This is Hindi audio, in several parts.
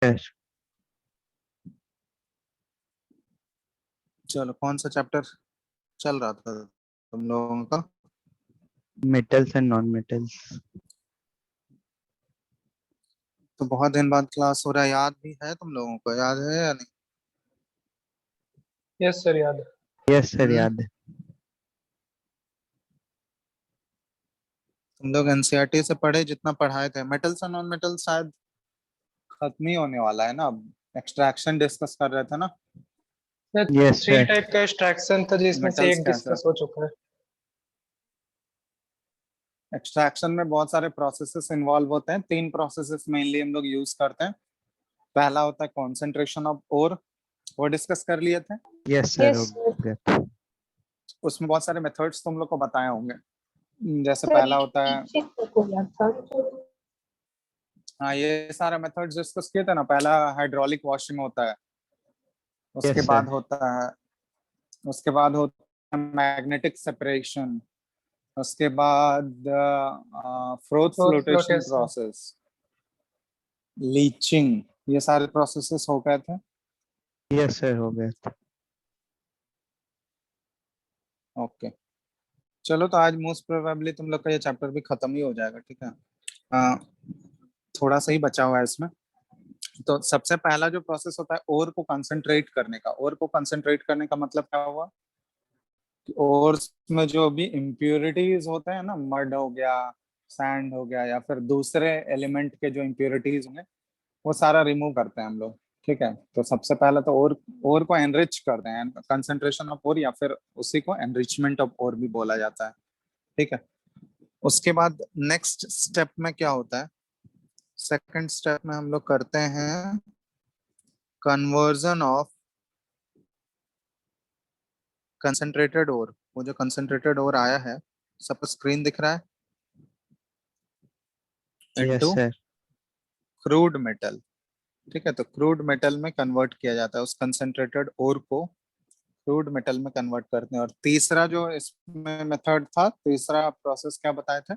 सर। चलो, कौन सा चैप्टर चल रहा था तुम लोगों का? Metals and non metals. तो बहुत दिन बाद क्लास हो रहा है, याद भी है तुम लोगों को? याद है या नहीं? यस सर, याद है। यस सर, याद है। तुम लोग एनसीईआरटी से पढ़े जितना पढ़ाए थे, मेटल्स और नॉन मेटल्स शायद खत्म ही होने वाला है ना अब। एक्सट्रैक्शन डिस्कस कर रहे थे ना? Yes three sir. टाइप का एक्सट्रैक्शन था जिसमें से मेटल्स एक कैसे? डिस्कस हो चुका है। एक्सट्रैक्शन में बहुत सारे प्रोसेसेस इन्वॉल्व होते हैं। 3 प्रोसेसेस मेनली हम लोग यूज करते हैं। पहला होता है कॉन्सेंट्रेशन ऑफ ओर, वो डिस्कस कर लिए थे। यस सर, हो यस गया। उसमें बहुत सारे मेथड्स तुम लोग को बताए होंगे। जैसे सर, पहला होता है, को याद था। हाँ, ये सारे मेथड्स डिस्कस किए थे ना। पहला हाइड्रोलिक वॉशिंग होता है, उसके यस बाद सर। होता है उसके बाद होता है मैग्नेटिक सेपरेशन, उसके बाद froth flotation flotation. Process, leaching, ये सारे प्रोसेसेस हो गए थे। यस सर, हो गया। ओके, चलो तो आज मोस्ट प्रोबेबली तुम लोग का ये चैप्टर भी खत्म ही हो जाएगा, ठीक है? अ, थोड़ा सा ही बचा हुआ है इसमें। तो सबसे पहला जो प्रोसेस होता है ओर को कंसंट्रेट करने का। ओर को कंसंट्रेट करने का मतलब क्या हुआ? और में जो भी इम्प्योरिटीज होते हैं ना, मड हो गया, सैंड हो गया, या फिर दूसरे एलिमेंट के जो इम्प्योरिटीज होंगे, वो सारा रिमूव करते हैं हम लोग। ठीक है, तो सबसे पहले तो और को एनरिच करते हैं, कंसंट्रेशन ऑफ और, या फिर उसी को एनरिचमेंट ऑफ और भी बोला जाता है। ठीक है, उसके बाद नेक्स्ट स्टेप में क्या होता है? सेकंड स्टेप में हम लोग करते हैं कन्वर्जन ऑफ कंसंट्रेटेड और। वो जो कंसंट्रेटेड और आया है, सब स्क्रीन दिख रहा है, yes into sir. Crude metal. ठीक है, तो क्रूड मेटल में कन्वर्ट किया जाता है। उस कंसंट्रेटेड ओर को क्रूड मेटल में कन्वर्ट करते हैं। और तीसरा जो इसमें मेथड था, तीसरा प्रोसेस क्या बताए थे?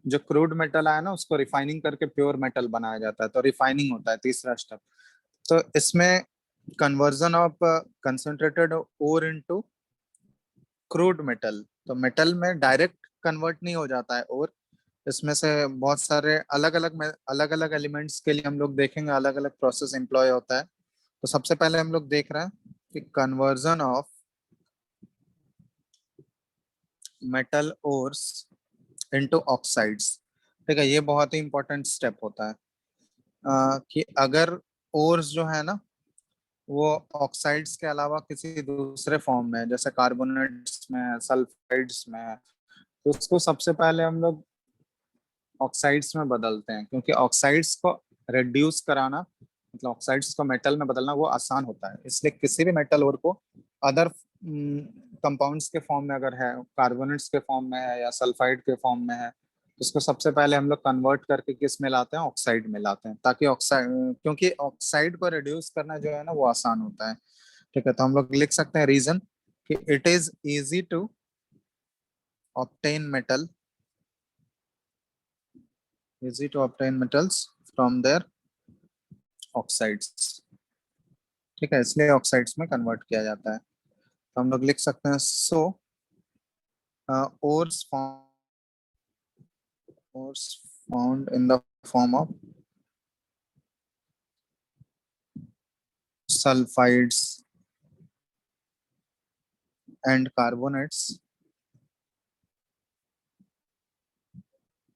जो क्रूड मेटल आया ना, उसको रिफाइनिंग करके प्योर मेटल बनाया जाता है, तो रिफाइनिंग होता है तीसरा स्टेप। तो इसमें conversion of concentrated ore into crude metal, तो मेटल में डायरेक्ट कन्वर्ट नहीं हो जाता है। और इसमें से बहुत सारे अलग अलग एलिमेंट्स के लिए हम लोग देखेंगे अलग अलग प्रोसेस एम्प्लॉय होता है। तो सबसे पहले हम लोग देख रहे हैं कि conversion of metal ores into oxides. ठीक है, ये बहुत ही इंपॉर्टेंट स्टेप होता है। कि अगर ओर्स जो है ना, वो ऑक्साइड्स के अलावा किसी दूसरे फॉर्म में है, जैसे कार्बोनेट्स में है, सल्फाइड्स में है, तो उसको सबसे पहले हम लोग ऑक्साइड्स में बदलते हैं। क्योंकि ऑक्साइड्स को रिड्यूस कराना, मतलब ऑक्साइड्स को मेटल में बदलना, वो आसान होता है। इसलिए किसी भी मेटल ओर को अदर कंपाउंड्स के फॉर्म में अगर है, कार्बोनेट्स के फॉर्म में है या सल्फाइड के फॉर्म में है, तो उसको सबसे पहले हम लोग कन्वर्ट करके किस में लाते हैं? ऑक्साइड में लाते हैं, ताकि ऑक्साइड, क्योंकि ऑक्साइड को रिड्यूस करना जो है ना, वो आसान होता है। ठीक है, तो हम लोग लिख सकते हैं रीजन कि it is easy to obtain metal, easy to obtain metals from their oxides। ठीक है, इसलिए ऑक्साइड्स में कन्वर्ट किया जाता है। तो हम लोग लिख सकते हैं सो ores found in the form of sulfides and carbonates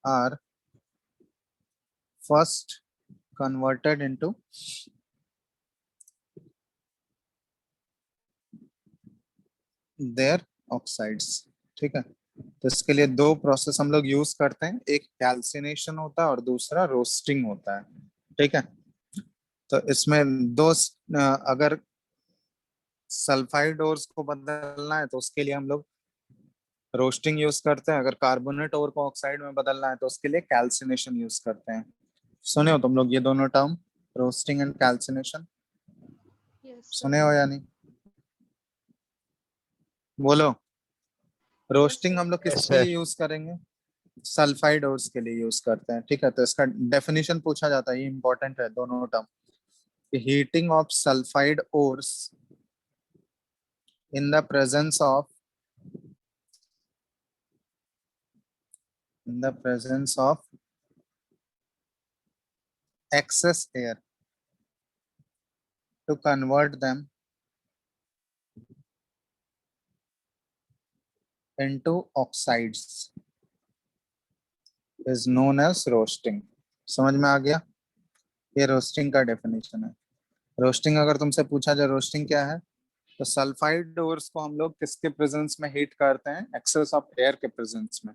are first converted into their oxides। ठीक है, तो इसके लिए 2 प्रोसेस हम लोग यूज करते हैं, एक कैल्सिनेशन होता है और दूसरा रोस्टिंग होता है। ठीक है, तो इसमें अगर सल्फाइड ओर्स को बदलना है तो उसके लिए हम लोग रोस्टिंग यूज करते हैं। अगर कार्बोनेट ओर को ऑक्साइड में बदलना है तो उसके लिए कैल्सिनेशन यूज करते हैं। सुने हो तुम लोग ये दोनों टर्म, रोस्टिंग एंड कैल्सिनेशन? सुने हो या नहीं? बोलो। रोस्टिंग हम लोग यस किसके लिए सर। यूज करेंगे? सल्फाइड ओर्स के लिए यूज करते हैं। ठीक है, तो इसका डेफिनेशन पूछा जाता है, ये इंपॉर्टेंट है दोनों term. Heating of sulphide ores in the presence of excess air to convert them into oxides is known as roasting. समझ में आ गया? ये रोस्टिंग का डेफिनेशन है. रोस्टिंग अगर तुमसे पूछा जाए रोस्टिंग क्या है, तो सल्फाइड ओर्स को हम लोग किसके प्रेजेंस में हीट करते हैं? एक्सेस ऑफ एयर के प्रेजेंस में,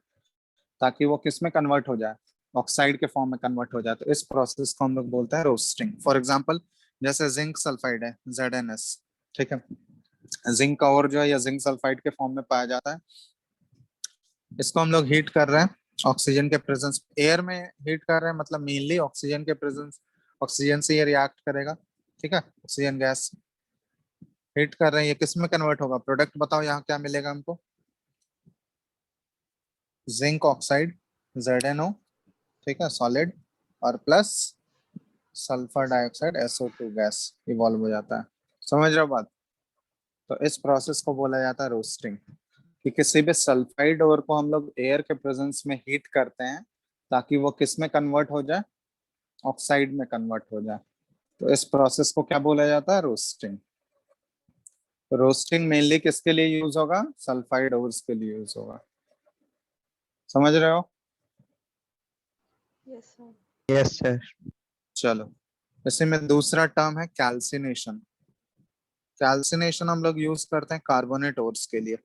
ताकि वो किस में कन्वर्ट हो जाए? ऑक्साइड के फॉर्म में कन्वर्ट हो जाए. तो इस प्रोसेस को हम लोग बोलते हैं रोस्टिंग. फॉर एग्जांपल जैसे जिंक सल्फाइड है ZnS, ठीक है, जिंक का और जो है या जिंक सल्फाइड के फॉर्म में पाया जाता है. इसको हम लोग हीट कर रहे हैं ऑक्सीजन के प्रेजेंस, एयर में हीट कर रहे हैं, मतलब मेनली ऑक्सीजन के प्रेजेंस, ऑक्सीजन से ये रिएक्ट करेगा, ठीक है, ऑक्सीजन गैस हीट कर रहे हैं. ये किस में कन्वर्ट होगा? प्रोडक्ट बताओ यहाँ क्या मिलेगा हमको? जिंक ऑक्साइड ZnO, ठीक है, सॉलिड, और plus sulphur dioxide SO2 gas evolve हो जाता है. समझ रहे हो बात? तो इस प्रोसेस को बोला जाता है रोस्टिंग, कि किसी भी सल्फाइड ओर को हम लोग एयर के प्रेजेंस में हीट करते हैं ताकि वो किस में कन्वर्ट हो जाए? ऑक्साइड में कन्वर्ट हो जाए. तो इस प्रोसेस को क्या बोला जाता है? रोस्टिंग. रोस्टिंग मेनली किसके लिए यूज होगा? सल्फाइड ओर्स के लिए यूज होगा. समझ रहे हो? Yes, sir. Yes, sir. चलो, इसी में दूसरा टर्म है कैल्सिनेशन. कैल्सिनेशन हम लोग यूज करते हैं कार्बोनेट ओर्स के लिए.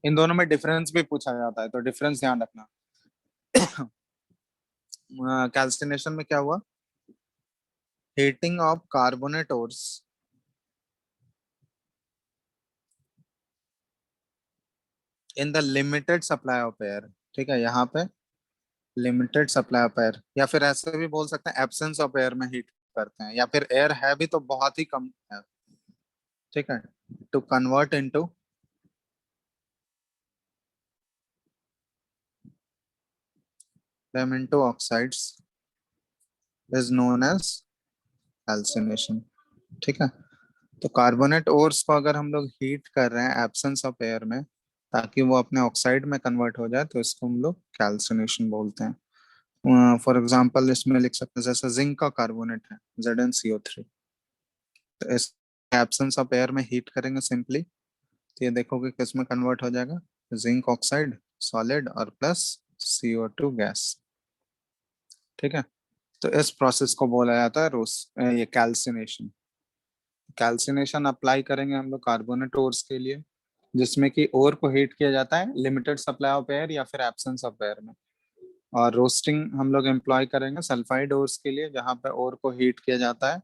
इन दोनों में डिफरेंस भी पूछा जाता है, तो डिफरेंस ध्यान रखना. कैल्सिनेशन में क्या हुआ? Heating of carbonate ores in the limited supply of air. ठीक है, यहाँ पे लिमिटेड सप्लाई ऑफ एयर, या फिर ऐसे भी बोल सकते हैं एब्सेंस ऑफ एयर में हीट करते हैं, या फिर एयर है भी तो बहुत ही कम है, ठीक है, to convert into them into oxides is known as calcination. ठीक है, तो कार्बोनेट ओर्स को अगर हम लोग हीट कर रहे हैं एब्सेंस ऑफ एयर में ताकि वो अपने ऑक्साइड में कन्वर्ट हो जाए, तो इसको हम लोग कैल्सिनेशन बोलते हैं. फॉर एग्जांपल इसमें लिख सकते हैं जैसे जिंक का कार्बोनेट है ZnCO3, तो इस एब्सेंस ऑफ एयर में हीट करेंगे सिंपली, तो ये देखोगे किस में कन्वर्ट हो जाएगा? जिंक ऑक्साइड सॉलिड और प्लस CO2 गैस. ठीक है, तो इस प्रोसेस को बोला जाता है ये कैल्सिनेशन. कैल्सिनेशन अप्लाई करेंगे हम लोग कार्बोनेट ओर्स के लिए, जिसमें कि ओर को हीट किया जाता है लिमिटेड सप्लाई ऑफ एयर या फिर एब्सेंस ऑफ एयर में. और रोस्टिंग हम लोग एम्प्लॉय करेंगे सल्फाइड ओर्स के लिए, जहां पे ओर को हीट किया जाता है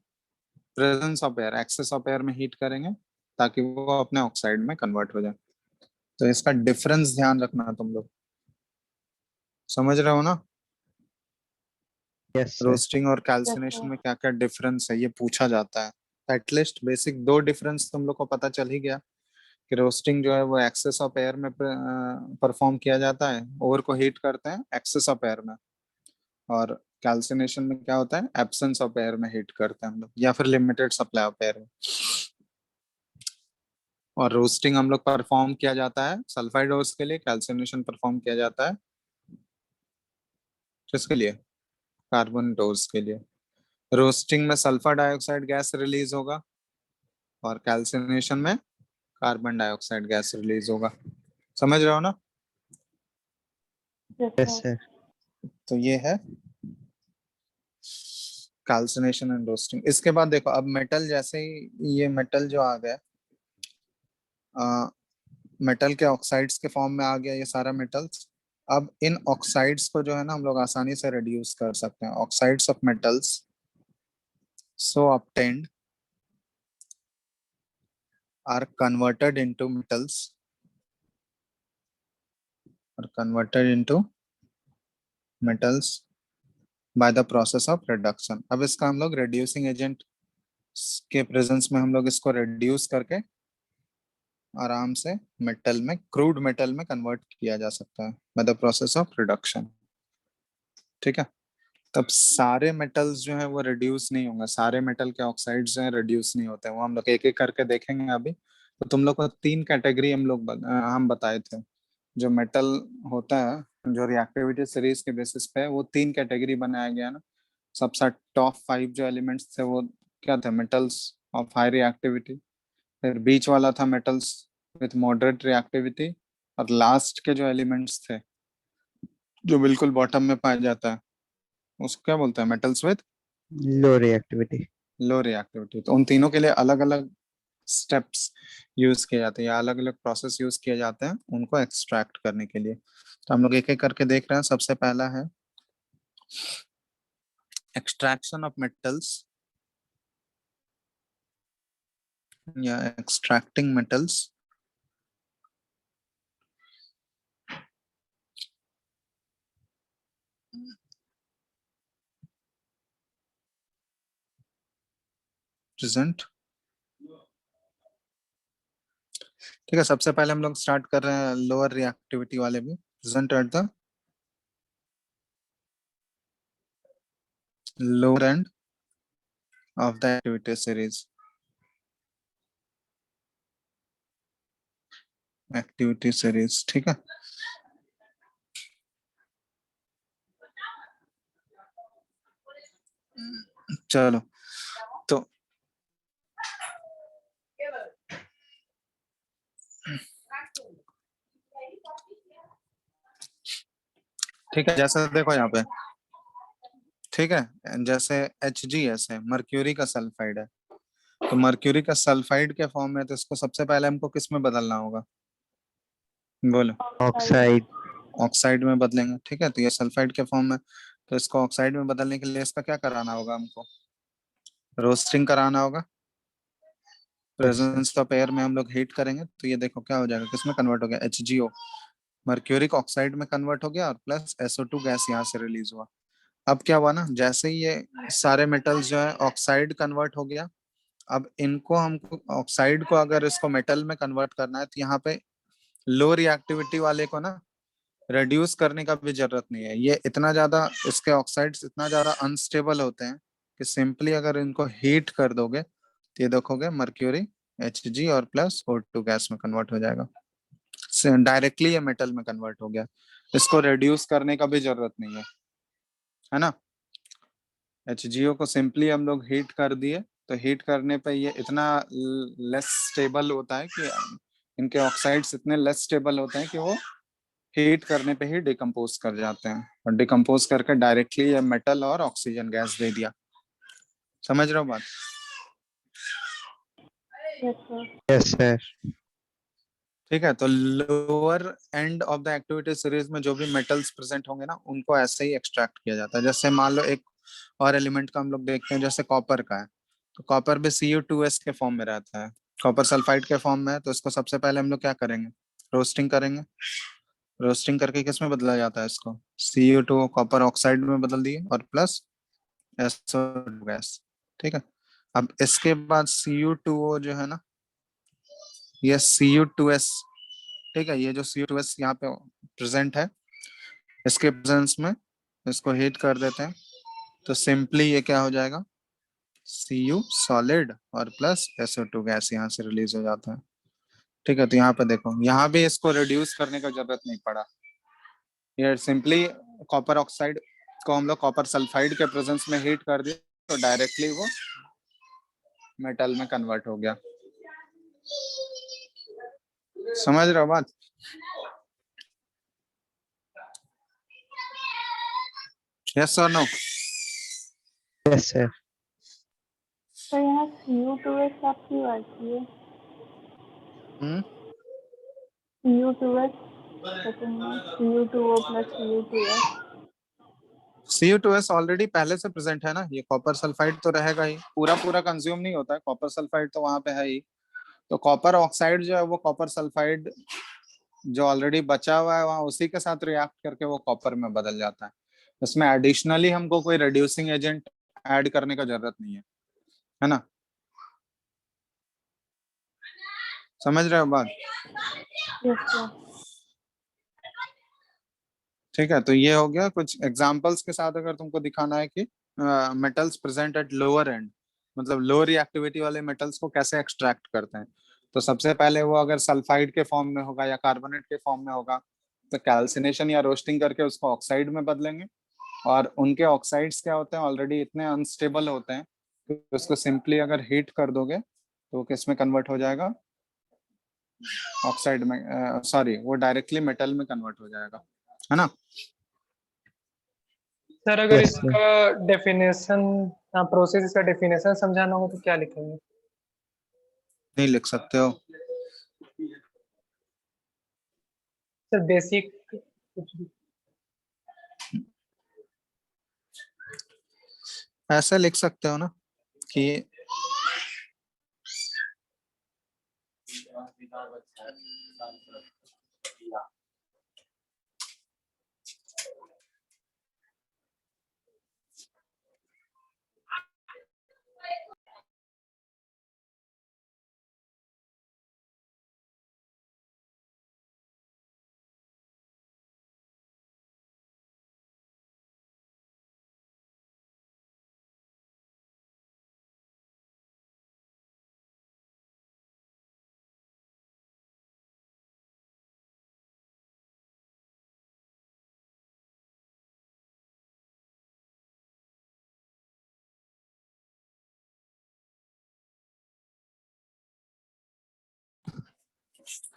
presence of air, excess of air में हीट करेंगे ताकि वो अपने ऑक्साइड में कन्वर्ट हो जाए. तो इसका डिफरेंस ध्यान रखना तुम लोग. समझ रहे हो ना? Yes, sir. रोस्टिंग और कैल्सिनेशन में क्या क्या डिफरेंस है ये पूछा जाता है. एटलीस्ट बेसिक दो डिफरेंस तुम लोग को पता चल ही गया कि रोस्टिंग जो है वो एक्सेस ऑफ एयर में परफॉर्म किया जाता है, ओवर को हीट करते हैं एक्सेस ऑफ एयर में, और कैल्सिनेशन में क्या होता है? एब्सेंस ऑफ एयर में हीट करते हैं हम लोग, या फिर लिमिटेड सप्लाई ऑफ एयर में. और रोस्टिंग हम लोग परफॉर्म किया जाता है सल्फाइड ओर्स के लिए, कैल्सिनेशन परफॉर्म किया जाता है किसके लिए? कार्बोनेट ओर्स के लिए. रोस्टिंग में सल्फर डाइऑक्साइड गैस रिलीज होगा और कैल्सिनेशन में कार्बन डाइऑक्साइड गैस रिलीज होगा. समझ रहे हो ना? Yes, Yes, sir. sir. तो ये है कैल्सिनेशन एंड रोस्टिंग. इसके बाद देखो, अब मेटल, जैसे ही ये मेटल जो आ गया, मेटल के ऑक्साइड्स के फॉर्म में आ गया ये सारा मेटल्स. अब इन ऑक्साइड्स को जो है ना हम लोग आसानी से रिड्यूस कर सकते हैं. Oxides of metals so obtained are converted into metals by the process of reduction. अब इसका हम लोग reducing agent के प्रेजेंस में हम लोग इसको रिड्यूस करके आराम से मेटल में, क्रूड मेटल में कन्वर्ट किया जा सकता है bye the process of reduction. ठीक है, तब सारे मेटल्स जो है वो रिड्यूस नहीं होंगे, सारे मेटल के ऑक्साइड्स जो है रिड्यूस नहीं होते, वो हम लोग एक एक करके देखेंगे अभी। तो तुम लोग को तीन कैटेगरी हम बताए थे। जो मेटल होता है जो रिएक्टिविटी सीरीज के बेसिस पे है, वो तीन कैटेगरी बनाया गया ना। सबसे टॉप 5 जो एलिमेंट्स थे वो क्या थे, मेटल्स ऑफ हाई रिएक्टिविटी। फिर बीच वाला था मेटल्स विथ मॉडरेट रिएक्टिविटी। और लास्ट के जो एलिमेंट्स थे जो बिल्कुल बॉटम में पाया जाता है, उसको क्या बोलते हैं, metals with low reactivity. Low reactivity. तो उन तीनों के लिए अलग अलग स्टेप्स यूज किए जाते हैं या अलग अलग प्रोसेस यूज किए जाते हैं उनको एक्सट्रैक्ट करने के लिए। तो हम लोग एक एक करके देख रहे हैं। सबसे पहला है एक्सट्रैक्शन ऑफ मेटल्स या एक्सट्रैक्टिंग मेटल्स। प्रेजेंट। ठीक है, सबसे पहले हम लोग स्टार्ट कर रहे हैं लोअर रिएक्टिविटी वाले भी। Present at the lower end of the activity series. Activity series, ठीक है। चलो तो ठीक है, जैसे देखो यहाँ पे, ठीक है, जैसे HgS है, मर्क्यूरी का सल्फाइड है। तो मर्क्यूरी का सल्फाइड के फॉर्म में, तो इसको सबसे पहले हमको किस में बदलना होगा, बोलो। ऑक्साइड। ऑक्साइड में बदलेंगे, ठीक है। तो ये सल्फाइड के फॉर्म में, तो इसको ऑक्साइड में बदलने के लिए इसका क्या कराना होगा हमको, रोस्टिंग कराना होगा। Yes sir. Presence of air में हम लोग हीट करेंगे, तो ये देखो क्या हो जाएगा, किसमें कन्वर्ट हो गया, HgO, मर्क्यूरिक ऑक्साइड में कन्वर्ट हो गया, और प्लस SO2 गैस यहाँ से रिलीज हुआ। अब क्या हुआ ना, जैसे ही ये सारे मेटल्स जो है ऑक्साइड कन्वर्ट हो गया, अब इनको हमको ऑक्साइड को अगर इसको मेटल में कन्वर्ट करना है, तो यहाँ पे लो रिएक्टिविटी वाले को ना रिड्यूस करने का भी जरूरत नहीं है। ये इतना ज्यादा, इसके ऑक्साइड्स इतना ज्यादा अनस्टेबल होते हैं कि सिंपली अगर इनको हीट कर दोगे तो ये देखोगे मर्क्यूरी Hg और प्लस O2 गैस में कन्वर्ट हो जाएगा। डायरेक्टली ये मेटल में कन्वर्ट हो गया, इसको रिड्यूस करने का भी जरूरत नहीं है ना। HgO को सिंपली हम लोग हीट कर दिए, तो हीट करने पे ये इतना लेस स्टेबल होता है कि इनके ऑक्साइड्स इतने लेस स्टेबल होते हैं कि वो हीट करने पे ही डिकम्पोज कर जाते हैं, और डिकम्पोज करके डायरेक्टली ये मेटल और ऑक्सीजन गैस दे दिया। समझ रहे हो बात। Yes, sir. Yes sir. ठीक है, तो lower end of the activity series में जो भी मेटल्स प्रेजेंट होंगे ना, उनको ऐसे ही एक्सट्रैक्ट किया जाता है। जैसे मान लो एक और एलिमेंट का हम लोग देखते हैं, जैसे कॉपर का है, तो कॉपर भी Cu2S के फॉर्म में रहता है, कॉपर सल्फाइड के फॉर्म में है। तो इसको सबसे पहले हम लोग क्या करेंगे, रोस्टिंग करेंगे। रोस्टिंग करके किस में बदला जाता है, इसको Cu2 कॉपर ऑक्साइड में बदल दिए, और प्लस SO2 गैस, ठीक है। अब इसके बाद Cu2O जो है ना, ये Cu2S, ठीक है, ये जो Cu2S यहाँ पे प्रेजेंट है, इसके प्रेजेंस में इसको हीट कर देते हैं, तो सिंपली ये क्या हो जाएगा, Cu सॉलिड और प्लस SO2 गैस यहाँ से रिलीज हो जाता है। ठीक है, तो यहाँ पे देखो, यहाँ भी इसको रिड्यूस करने का जरूरत नहीं पड़ा, ये सिंपली कॉपर ऑक्साइड को हम लोग कॉपर सल्फाइड के प्रेजेंस में हीट कर दिए, तो डायरेक्टली वो मेटल में कन्वर्ट हो गया। समझ रहे हो बात। यस और नो। Yes sir. तो यहाँ Cu2S आपकी आती है, Cu2S सेकंड में Cu2O plus Cu2S। Cu2S already पहले से प्रेजेंट है ना, ये कॉपर सल्फाइड तो रहेगा ही, पूरा पूरा कंज्यूम नहीं होता है, कॉपर सल्फाइड तो वहां पे है ही। तो कॉपर ऑक्साइड जो है वो कॉपर सल्फाइड जो ऑलरेडी बचा हुआ है वहां, उसी के साथ रिएक्ट करके वो कॉपर में बदल जाता है। इसमें एडिशनली हमको कोई रिड्यूसिंग एजेंट ऐड करने का जरूरत नहीं है ना। समझ रहे हो बात। Yes, sir. ठीक है, तो ये हो गया कुछ एग्जांपल्स के साथ अगर तुमको दिखाना है कि metals present at lower and, मतलब लो रिएक्टिविटी वाले मेटल्स को कैसे एक्सट्रैक्ट करते हैं। तो सबसे पहले वो अगर सल्फाइड के फॉर्म में होगा या कार्बोनेट के फॉर्म में होगा तो कैल्सिनेशन या रोस्टिंग करके उसको ऑक्साइड में बदलेंगे। और उनके ऑक्साइड्स क्या होते हैं, ऑलरेडी इतने अनस्टेबल होते हैं कि उसको सिंपली अगर हीट कर दोगे तो वो किस में कन्वर्ट हो जाएगा, ऑक्साइड में, सॉरी वो डायरेक्टली मेटल में कन्वर्ट हो जाएगा, है ना। सर अगर Yes, sir. इसका डेफिनेशन, प्रोसेस इसका डेफिनेशन समझाना हो तो क्या लिखेंगे? नहीं लिख सकते हो। सर बेसिक कुछ भी। ऐसे लिख सकते हो ना कि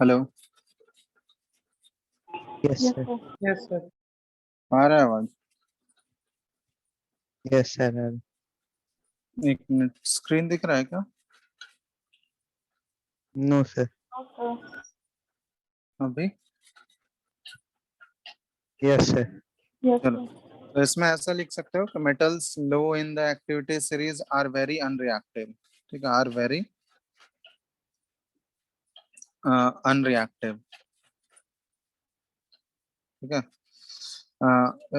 hello, Yes, Yes, sir. sir. Yes sir. आ रहा है आवाज? Yes, sir. एक मिनट, स्क्रीन दिख रहा है क्या No, sir. No, sir. अभी? Yes, sir. Yes, चलो, sir. तो इसमें ऐसा लिख सकते हो कि metals low in the activity series are very unreactive. ठीक है, आर वेरी अनरिएक्टिव। ठीक है,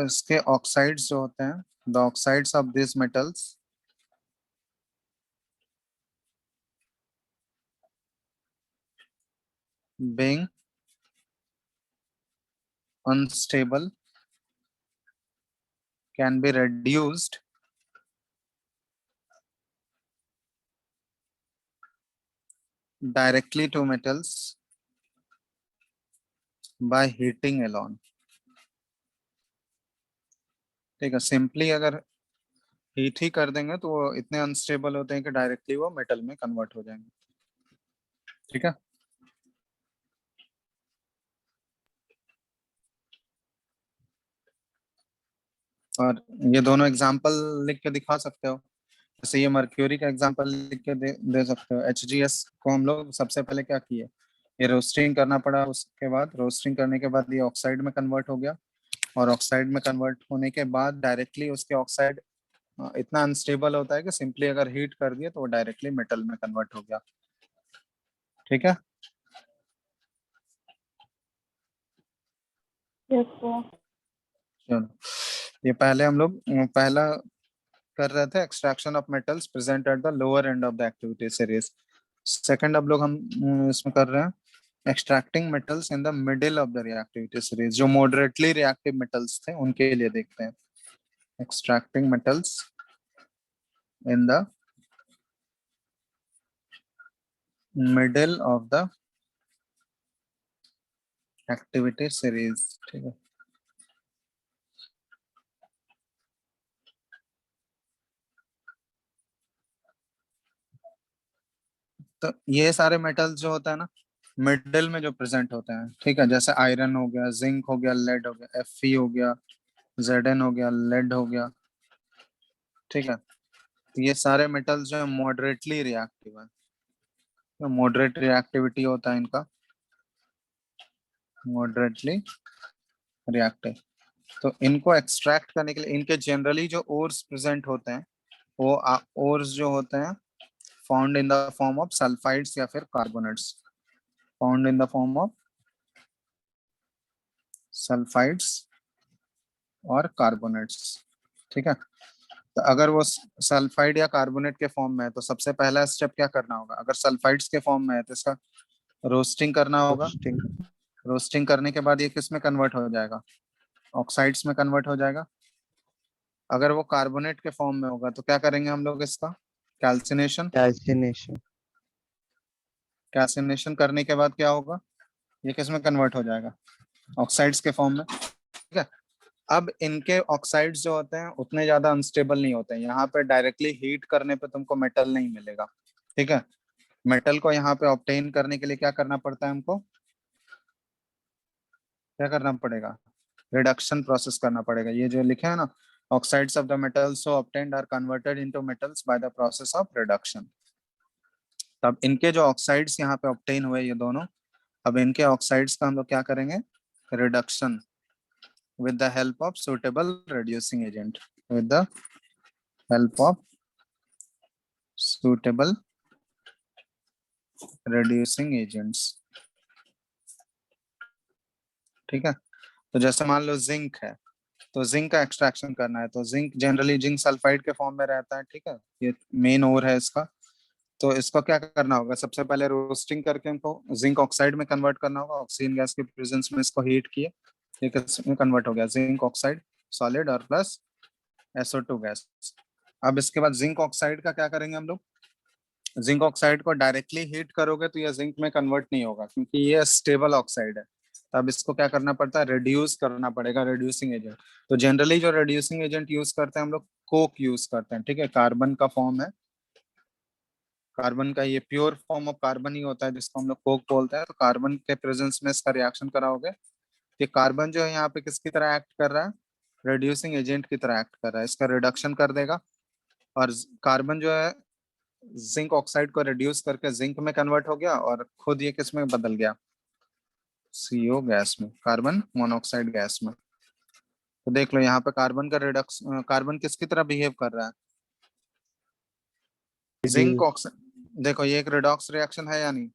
इसके ऑक्साइड्स जो होते हैं, the oxides of this metals being unstable can be reduced directly to metals by heating alone। ठीक है, सिंपली अगर हीट ही कर देंगे तो वो इतने अनस्टेबल होते हैं कि डायरेक्टली वो मेटल में कन्वर्ट हो जाएंगे। ठीक है, और ये दोनों एग्जांपल लिख के दिखा सकते हो। जैसे ये मर्क्यूरी का एग्जांपल लिख के दे सकते हो। HGS को हम लोग सबसे पहले क्या किए, ये रोस्टिंग करना पड़ा, उसके बाद रोस्टिंग करने के बाद ये ऑक्साइड में कन्वर्ट हो गया, और ऑक्साइड में कन्वर्ट होने के बाद डायरेक्टली उसके ऑक्साइड इतना अनस्टेबल होता है कि सिंपली अगर हीट कर दिए तो वो डायरेक्टली मेटल में कन्वर्ट हो गया। ठीक है, Yes, sir. चलो, ये पहले हम लोग पहला कर रहे थे, extraction of metals present at the lower end of the activity series. Second अब लोग हम इसमें कर रहे हैं extracting metals in the middle of the reactivity series. जो मॉडरेटली रिएक्टिव मेटल्स थे उनके लिए देखते हैं, extracting metals in the middle of the activity series. ठीक है, तो ये सारे मेटल्स जो होता है ना मिडिल में जो प्रेजेंट होते हैं, ठीक है, जैसे आयरन हो गया, जिंक हो गया, लेड हो गया, Fe हो गया, Zn हो गया, लेड हो गया। ठीक है, तो ये सारे मेटल्स जो है मॉडरेटली रिएक्टिव है, तो मॉडरेट रिएक्टिविटी होता है इनका, मॉडरेटली रिएक्टिव। तो इनको एक्सट्रैक्ट करने के लिए इनके जनरली जो ओर्स प्रेजेंट होते हैं वो ओर्स जो होते हैं found in the form of sulphides या फिर carbonates, found in the form of sulphides और कार्बोनेट्स। ठीक है, तो अगर वो सल्फाइड या कार्बोनेट के फॉर्म में है तो सबसे पहला स्टेप क्या करना होगा, अगर सल्फाइड्स के फॉर्म में है तो इसका रोस्टिंग करना होगा। Roasting. रोस्टिंग करने के बाद ये किस में कन्वर्ट हो जाएगा, ऑक्साइड्स में कन्वर्ट हो जाएगा। अगर वो कार्बोनेट के फॉर्म में होगा तो क्या करेंगे हम लोग इसका कैल्सिनेशन। कैल्सिनेशन। कैल्सिनेशन करने के बाद क्या होगा, ये किस में कन्वर्ट हो जाएगा, ऑक्साइड्स के फॉर्म में। ठीक है, अब इनके ऑक्साइड्स जो होते हैं उतने ज्यादा अनस्टेबल नहीं होते हैं, यहाँ पे डायरेक्टली हीट करने पे तुमको मेटल नहीं मिलेगा। ठीक है, मेटल को यहाँ पे ऑब्टेन करने के लिए क्या करना पड़ता है हमको, क्या करना पड़ेगा, रिडक्शन प्रोसेस करना पड़ेगा। ये जो लिखे है ना, oxides of the metals so obtained are converted into metals by the process of reduction. तब इनके जो ऑक्साइड्स यहाँ पे ऑब्टेन हुए ये दोनों, अब इनके ऑक्साइड्स का हम लोग क्या करेंगे, reduction with the help of suitable reducing agent, with the help of suitable reducing agents। ठीक है, तो जैसे मान लो जिंक है, तो जिंक का एक्सट्रैक्शन करना है, तो जिंक जनरली जिंक सल्फाइड के फॉर्म में रहता है। ठीक है, ये मेन ओर है इसका। तो इसको क्या करना होगा, सबसे पहले रोस्टिंग करके हमको जिंक ऑक्साइड में कन्वर्ट करना होगा। ऑक्सीजन गैस के प्रेजेंस में इसको हीट किए, ये किसमें कन्वर्ट हो गया, जिंक ऑक्साइड सॉलिड और प्लस SO2 गैस। अब इसके बाद जिंक ऑक्साइड का क्या करेंगे हम लोग, जिंक ऑक्साइड को डायरेक्टली हीट करोगे तो ये जिंक में कन्वर्ट नहीं होगा क्योंकि ये स्टेबल ऑक्साइड है। तब इसको क्या करना पड़ता है, रिड्यूस करना पड़ेगा, रिड्यूसिंग एजेंट। तो जनरली जो रिड्यूसिंग एजेंट यूज करते हैं हम लोग कोक यूज करते हैं। ठीक है, कार्बन का फॉर्म है, कार्बन का ये प्योर फॉर्म ऑफ कार्बन ही होता है जिसको हम लोग कोक बोलते हैं। तो कार्बन के प्रेजेंस में इसका रिएक्शन कराओगे, ये कार्बन जो है यहाँ पे किसकी तरह एक्ट कर रहा है, रिड्यूसिंग एजेंट की तरह एक्ट कर रहा है, इसका रिडक्शन कर देगा। और कार्बन जो है जिंक ऑक्साइड को रिड्यूस करके जिंक में कन्वर्ट हो गया और खुद ये किस में बदल गया, CO गैस में, कार्बन मोनोऑक्साइड गैस में। तो देख लो यहाँ पे कार्बन का रिडक्शन, कार्बन किसकी तरह बिहेव कर रहा है, जिंक ऑक्साइड। देखो ये एक रिडॉक्स रिएक्शन है या नहीं,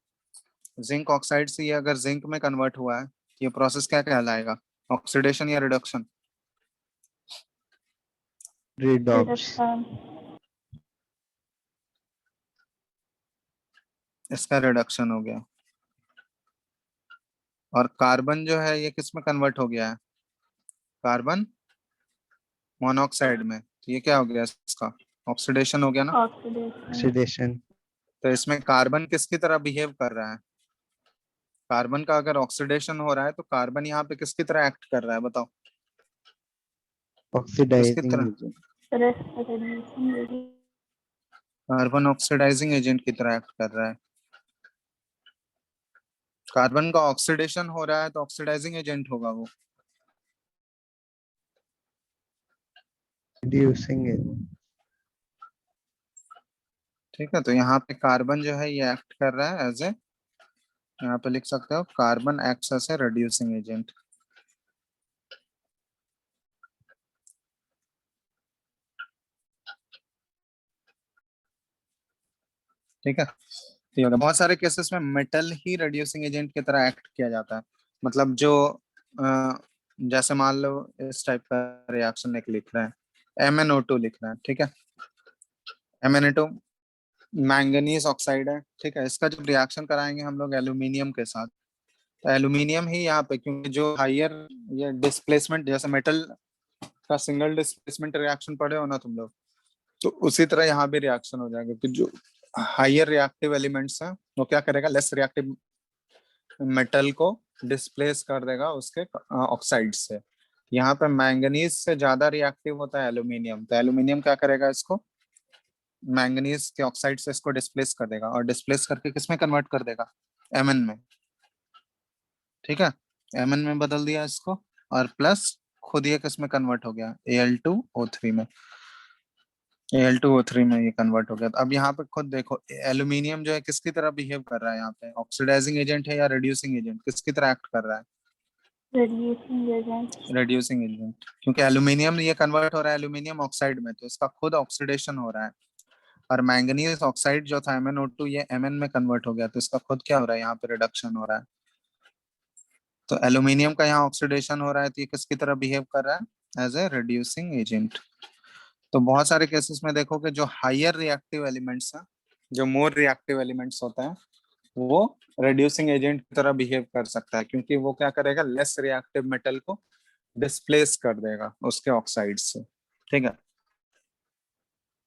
जिंक ऑक्साइड से ये अगर जिंक में कन्वर्ट हुआ है, ये प्रोसेस क्या कहलाएगा, ऑक्सीडेशन या रिडक्शन, रिडॉक्स। रिडक्शन। इसका रिडक्शन हो गया। और कार्बन जो है ये किस में कन्वर्ट हो गया है, कार्बन मोनोऑक्साइड में, तो ये क्या हो गया, इसका ऑक्सीडेशन हो गया ना। ऑक्सीडेशन। ऑक्सीडेशन। तो इसमें कार्बन किसकी तरह बिहेव कर रहा है, कार्बन का अगर ऑक्सीडेशन हो रहा है तो कार्बन यहाँ पे किसकी तरह एक्ट कर रहा है, बताओ किसकी ऑक्सीडाइजिंग तरह, agent. Reduction. Carbon oxidizing agent की तरह एक्ट कर रहा है। कार्बन का ऑक्सीडेशन हो रहा है तो ऑक्सीडाइजिंग एजेंट होगा वो। Reducing agent. ठीक है, तो यहाँ पे कार्बन जो है ये एक्ट कर रहा है एज ए, यहाँ पे लिख सकते हो carbon acts as a reducing agent. ठीक है, तो ये बहुत सारे केसेस में मेटल ही रिड्यूसिंग एजेंट की तरह एक्ट किया जाता है। मतलब जो जैसे मान लो इस टाइप का रिएक्शन एक लिख रहे हैं, MnO2 लिख रहे हैं। ठीक है, MnO2 मैंगनीज ऑक्साइड है। ठीक है, इसका जब रिएक्शन कराएंगे हम लोग एल्यूमिनियम के साथ, तो एल्यूमिनियम ही यहाँ पे, क्योंकि जो हायर ये डिस्प्लेसमेंट, जैसे मेटल का सिंगल डिस्प्लेसमेंट रिएक्शन पढ़े हो ना तुम लोग, तो उसी तरह यहाँ भी रिएक्शन हो जाएगा कि जो हायर रिएक्टिव एलिमेंट्स हैं वो क्या करेगा, लेस रिएक्टिव मेटल को डिस्प्लेस कर देगा उसके ऑक्साइड से। यहाँ पे मैंगनीज से ज्यादा रिएक्टिव होता है एल्यूमिनियम, तो एल्यूमिनियम क्या करेगा, इसको मैंगनीज के ऑक्साइड से इसको डिस्प्लेस कर देगा और डिस्प्लेस करके किस में कन्वर्ट कर देगा, Mn में। ठीक है, Mn में बदल दिया इसको, और प्लस खुद ये किस में कन्वर्ट हो गया, Al2O3 में, Al2O3 में ये कन्वर्ट हो गया। तो अब यहाँ पे खुद देखो एल्यूमिनियम जो है किसकी तरह बिहेव कर रहा है, यहाँ पे ऑक्सीडाइजिंग एजेंट है या रिड्यूसिंग एजेंट, किसकी तरह एक्ट कर रहा है, रिड्यूसिंग एजेंट। रिड्यूसिंग एजेंट, क्योंकि एल्यूमिनियम ये कन्वर्ट हो रहा है एल्यूमिनियम ऑक्साइड में, तो इसका खुद ऑक्सीडेशन हो रहा है। और मैंगनीज ऑक्साइड जो था MnO2, ये Mn में कन्वर्ट हो गया, तो इसका खुद क्या हो रहा है, यहाँ पे रिडक्शन हो रहा है। तो एल्यूमिनियम का यहाँ ऑक्सीडेशन हो रहा है, तो ये किसकी तरह बिहेव कर रहा है, एज ए रिड्यूसिंग एजेंट। तो बहुत सारे केसेस में देखो कि जो हायर रिएक्टिव एलिमेंट्स हैं, जो मोर रिएक्टिव एलिमेंट्स होते हैं, वो रिड्यूसिंग एजेंट की तरह बिहेव कर सकता है, क्योंकि वो क्या करेगा, लेस रिएक्टिव मेटल को डिस्प्लेस कर देगा उसके ऑक्साइड से, ठीक है।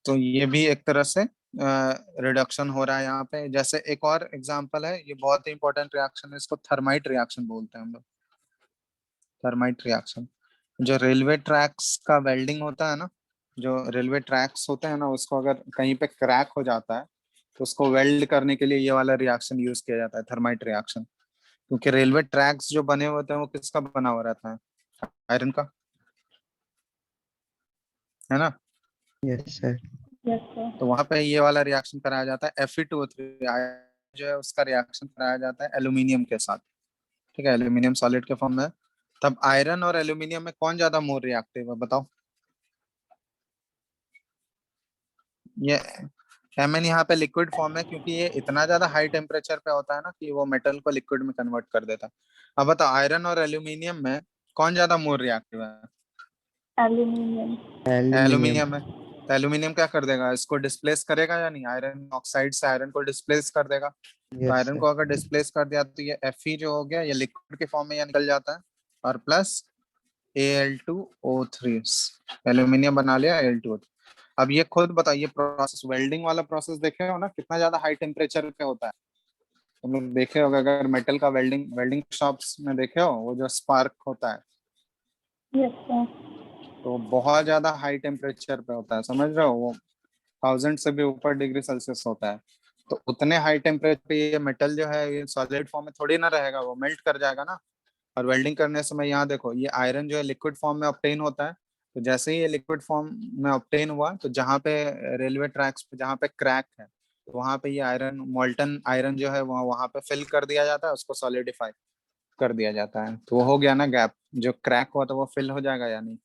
तो ये भी एक तरह से रिडक्शन हो रहा है यहाँ पे। जैसे एक और एग्जांपल है, ये बहुत ही इंपॉर्टेंट रिएक्शन है, इसको थर्माइट रिएक्शन बोलते हैं हम लोग। थर्माइट रिएक्शन, जो रेलवे ट्रैक्स का वेल्डिंग होता है ना, जो रेलवे ट्रैक्स होते हैं ना, उसको अगर कहीं पे क्रैक हो जाता है तो उसको वेल्ड करने के लिए ये वाला रिएक्शन यूज किया जाता है, थर्माइट रिएक्शन। क्योंकि रेलवे ट्रैक्स जो बने होते हैं वो किसका बना हुआ रहता है? आयरन का, है ना। Yes sir. Yes sir. तो वहां पे ये वाला रिएक्शन कराया जाता है, Fe2O3 जो है उसका रिएक्शन कराया जाता है एल्यूमिनियम के साथ, ठीक है, एल्यूमिनियम सॉलिड के फॉर्म में। तब आयरन और एल्यूमिनियम में कौन ज्यादा मोर रिएक्टिव है बताओ? ये Mn यहाँ पे लिक्विड फॉर्म है, क्योंकि ये इतना ज्यादा हाई टेम्परेचर पे होता है ना कि वो मेटल को लिक्विड में कन्वर्ट कर देता है। अब बताओ आयरन और एल्यूमिनियम में कौन ज्यादा मोर रिएक्टिव है? एल्यूमिनियम। एल्यूमिनियम। एल्यूमिनियम है। तो एल्यूमिनियम क्या कर देगा, इसको डिस्प्लेस करेगा या नहीं? आयरन ऑक्साइड से आयरन को डिस्प्लेस कर देगा। तो यस आयरन सर। को अगर डिस्प्लेस कर दिया तो ये Fe जो हो गया ये लिक्विड के फॉर्म में यहाँ निकल जाता है, और प्लस Al2O3, एल्यूमिनियम बना लिया Al2O3। अब ये खुद बताइए, प्रोसेस वेल्डिंग वाला प्रोसेस देखे हो ना, कितना ज्यादा हाई टेम्परेचर पे होता है। तुम लोग देखे होगा अगर मेटल का वेल्डिंग वेल्डिंग शॉप्स में देखे हो, वो जो स्पार्क होता है यस सर। तो बहुत ज्यादा हाई टेम्परेचर पे होता है, समझ रहे हो, वो 1000 से भी ऊपर डिग्री सेल्सियस होता है। तो उतने हाई टेम्परेचर पे ये मेटल जो है ये सॉलिड फॉर्म में थोड़ी ना रहेगा, वो मेल्ट कर जाएगा ना। और वेल्डिंग करने समय यहाँ देखो, ये आयरन जो है लिक्विड फॉर्म में ऑब्टेन होता है। तो जैसे ही ये लिक्विड फॉर्म में ऑब्टेन हुआ, तो जहाँ पे रेलवे ट्रैक्स पे जहाँ पे क्रैक है, तो वहाँ पे ये आयरन, मोल्टन आयरन जो है वहाँ वहाँ पे फिल कर दिया जाता है, उसको सॉलिडिफाई कर दिया जाता है। तो वो हो गया ना गैप, जो क्रैक हुआ तो वो फिल हो जाएगा या नहीं,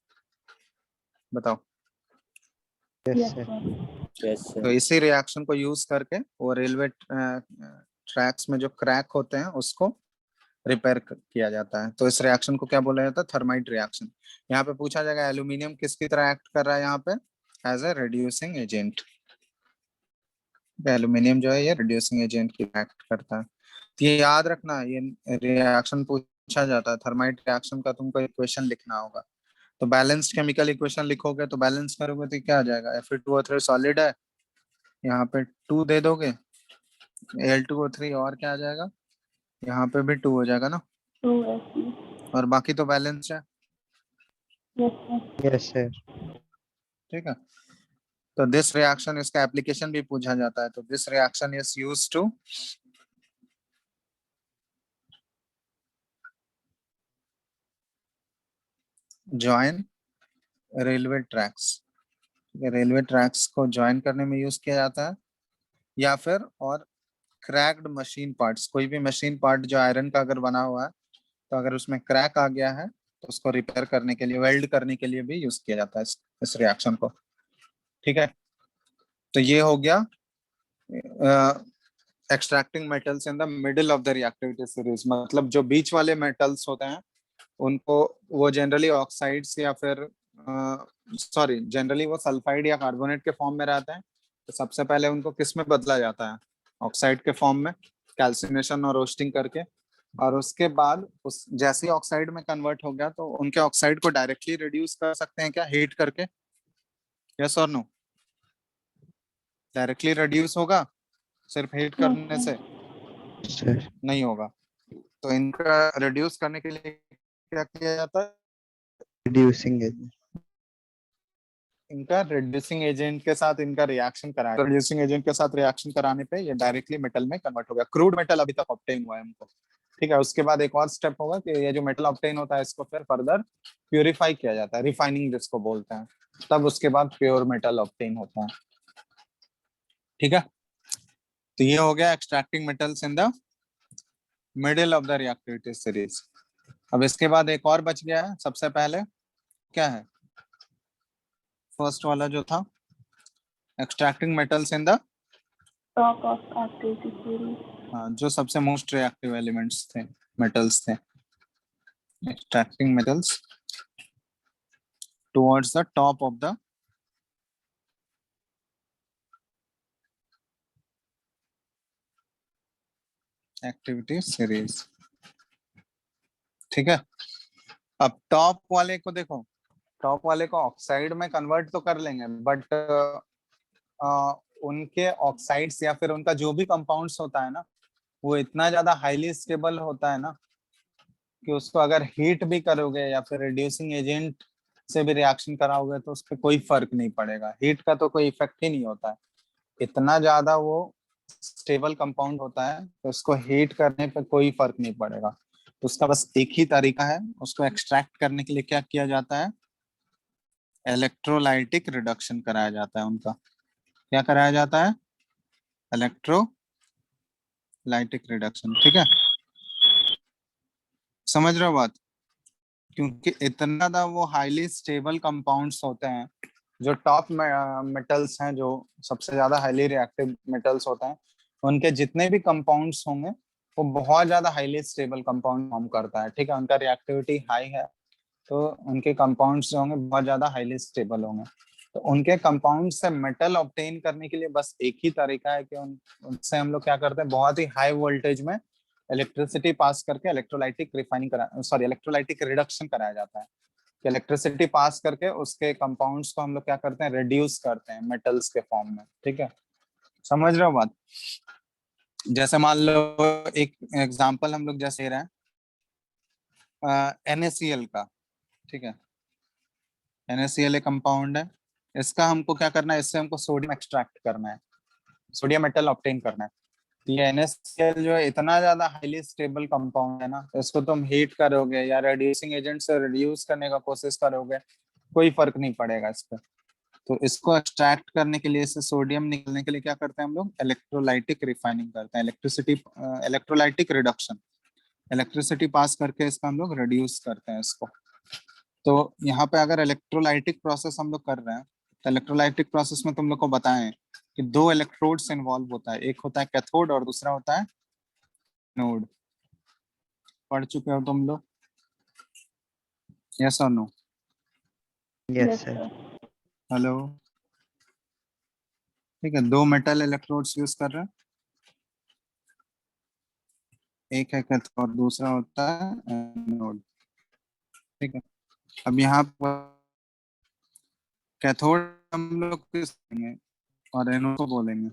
बताओ? Yes yes sir. Sir. Yes तो सर। इसी रिएक्शन को यूज करके वो रेलवे ट्रैक्स में जो क्रैक होते हैं उसको रिपेयर किया जाता है। तो इस रिएक्शन को क्या बोला जाता है? Thermite reaction. यहाँ पे पूछा जाएगा एल्यूमिनियम किसकी तरह एक्ट कर रहा है यहाँ पे? As a reducing agent. Aluminium जो है ये रिड्यूसिंग एजेंट की एक्ट करता है। तो ये याद रखना, ये रिएक्शन पूछा जाता है थर्माइट रिएक्शन का, तुमको इक्वेशन लिखना होगा। तो बैलेंस्ड केमिकल इक्वेशन लिखोगे तो बैलेंस करोगे तो क्या आ जाएगा? Fe2O3 सॉलिड है, यहाँ पे 2 दे दोगे, Al2O3 और क्या आ जाएगा, यहाँ पे भी 2 हो जाएगा ना, 2 और बाकी तो बैलेंस है, यस सर। Yes sir. ठीक है। तो दिस रिएक्शन, इसका एप्लीकेशन भी पूछा जाता है। तो this reaction is used to join railway tracks. Railway tracks को ज्वाइन करने में यूज किया जाता है, या फिर और क्रैक्ड मशीन पार्ट्स, कोई भी मशीन पार्ट जो आयरन का अगर बना हुआ है, तो अगर उसमें क्रैक आ गया है तो उसको रिपेयर करने के लिए, वेल्ड करने के लिए भी यूज किया जाता है इस रिएक्शन को, ठीक है। तो ये हो गया extracting metals in the middle of the reactivity series. मतलब जो बीच वाले मेटल्स होते हैं उनको, वो जनरली ऑक्साइड्स या फिर सॉरी जनरली वो सल्फाइड या कार्बोनेट के फॉर्म में रहते हैं। तो सबसे पहले उनको किस में बदला जाता है? ऑक्साइड के फॉर्म में, कैल्सिनेशन और रोस्टिंग करके। और उसके बाद उस जैसे ही ऑक्साइड में कन्वर्ट हो गया तो उनके ऑक्साइड को डायरेक्टली रिड्यूस कर सकते हैं क्या, हीट करके? यस और नो? डायरेक्टली रिड्यूस होगा सिर्फ हीट करने से? सर। नहीं होगा। तो इनका रिड्यूस करने के लिए क्या किया जाता है? Reducing agent. इनका रिड्यूसिंग एजेंट के साथ इनका रिएक्शन कराया, तो रिड्यूसिंग एजेंट के साथ रिएक्शन कराने पे ये डायरेक्टली मेटल में कन्वर्ट हो गया। क्रूड मेटल अभी तक ऑब्टेन हुआ है हमको, ठीक है। उसके बाद एक और स्टेप होगा कि ये जो मेटल ऑब्टेन होता है इसको फिर फर्दर प्यूरिफाई किया जाता है, रिफाइनिंग जिसको बोलते हैं। तब उसके बाद प्योर मेटल ऑब्टेन होता है, ठीक है। तो ये हो गया extracting metals in the middle of the reactivity series. अब इसके बाद एक और बच गया है, सबसे पहले क्या है? फर्स्ट वाला जो था extracting metals in the, top of activity series. जो सबसे मोस्ट रिएक्टिव एलिमेंट्स थे, मेटल्स थे, extracting metals towards the top of the activity series, ठीक है। अब टॉप वाले को देखो, टॉप वाले को ऑक्साइड में कन्वर्ट तो कर लेंगे, बट उनके ऑक्साइड्स या फिर उनका जो भी कंपाउंड्स होता है ना, वो इतना ज्यादा हाईली स्टेबल होता है ना कि उसको अगर हीट भी करोगे या फिर रिड्यूसिंग एजेंट से भी रिएक्शन कराओगे तो उस पर कोई फर्क नहीं पड़ेगा, हीट का तो कोई इफेक्ट ही नहीं होता है, इतना ज्यादा वो स्टेबल कंपाउंड होता है, तो उसको हीट करने पे कोई फर्क नहीं पड़ेगा। तो उसका बस एक ही तरीका है, उसको एक्सट्रैक्ट करने के लिए क्या किया जाता है, इलेक्ट्रोलाइटिक रिडक्शन कराया जाता है उनका। क्या कराया जाता है, इलेक्ट्रोलाइटिक रिडक्शन, ठीक है, समझ रहे हो बात? क्योंकि इतना ज्यादा वो हाईली स्टेबल कंपाउंड्स होते हैं, जो टॉप मेटल्स हैं, जो सबसे ज्यादा हाईली रिएक्टिव मेटल्स होते हैं, उनके जितने भी कंपाउंड्स होंगे वो बहुत ज्यादा हाईली स्टेबल कंपाउंड फॉर्म करता है, ठीक है, उनका रिएक्टिविटी हाई है, तो उनके कंपाउंड्स जो होंगे बहुत ज्यादा हाईली स्टेबल होंगे। तो उनके कंपाउंड से मेटल ऑब्टेन करने के लिए बस एक ही तरीका है कि उनसे हम लोग क्या करते हैं, बहुत ही हाई वोल्टेज में इलेक्ट्रिसिटी पास करके इलेक्ट्रोलाइटिक रिफाइनिंग इलेक्ट्रोलाइटिक रिडक्शन कराया जाता है। इलेक्ट्रिसिटी पास करके उसके कंपाउंड्स को हम लोग क्या करते हैं, रिड्यूस करते हैं मेटल्स के फॉर्म में, ठीक है, समझ रहे हो बात? जैसे मान लो एक एग्जांपल हम लोग जैसे ले रहे हैं NaCl का, ठीक है, NaCl एक कंपाउंड है, इसका हमको क्या करना है, इससे हमको सोडियम एक्सट्रैक्ट करना है, सोडियम मेटल ऑब्टेन करना है। तो ये NaCl जो है इतना ज्यादा हाईली स्टेबल कंपाउंड है ना, तो इसको तुम हीट करोगे या रिड्यूसिंग एजेंट से रिड्यूस करने का कोशिश करोगे, कोई फर्क नहीं पड़ेगा इस पर। तो इसको एक्सट्रैक्ट करने के लिए, इससे सोडियम निकलने के लिए क्या करते हैं हम लोग, इलेक्ट्रोलाइटिक रिफाइनिंग करते हैं, इलेक्ट्रोलाइटिक रिडक्शन, इलेक्ट्रिसिटी पास करके इसका हम लोग रिड्यूस करते हैं इसको। तो यहाँ पे अगर इलेक्ट्रोलाइटिक प्रोसेस हम लोग कर रहे हैं, तो इलेक्ट्रोलाइटिक प्रोसेस में तुम लोग को बताएं कि दो इलेक्ट्रोड्स इन्वॉल्व होता है, एक होता है कैथोड और दूसरा होता है एनोड। पढ़ चुके हो तुम लोग, यस और no? Yes, yes sir. Sir. Hello, ठीक है, दो मेटल इलेक्ट्रोड्स यूज कर रहे हैं, एक है कैथोड और दूसरा होता है एनोड, ठीक है। अब यहाँ पर कैथोड हम लोग किस बोलेंगे और एनोड को बोलेंगे,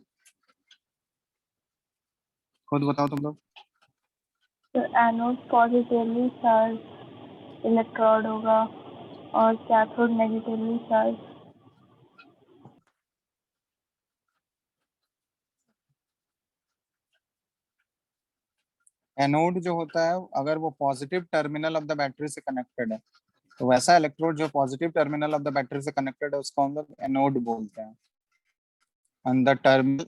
खुद बताओ तुम लोग। तो एनोड पॉजिटिवली चार्ज इलेक्ट्रोड होगा और कैथोड नेगेटिवली चार्ज। एनोड जो होता है, अगर वो positive terminal of the battery से कनेक्टेड है, तो वैसा इलेक्ट्रोड जो positive terminal of the battery से कनेक्टेड है उसको हम लोग एनोड बोलते हैं, and the terminal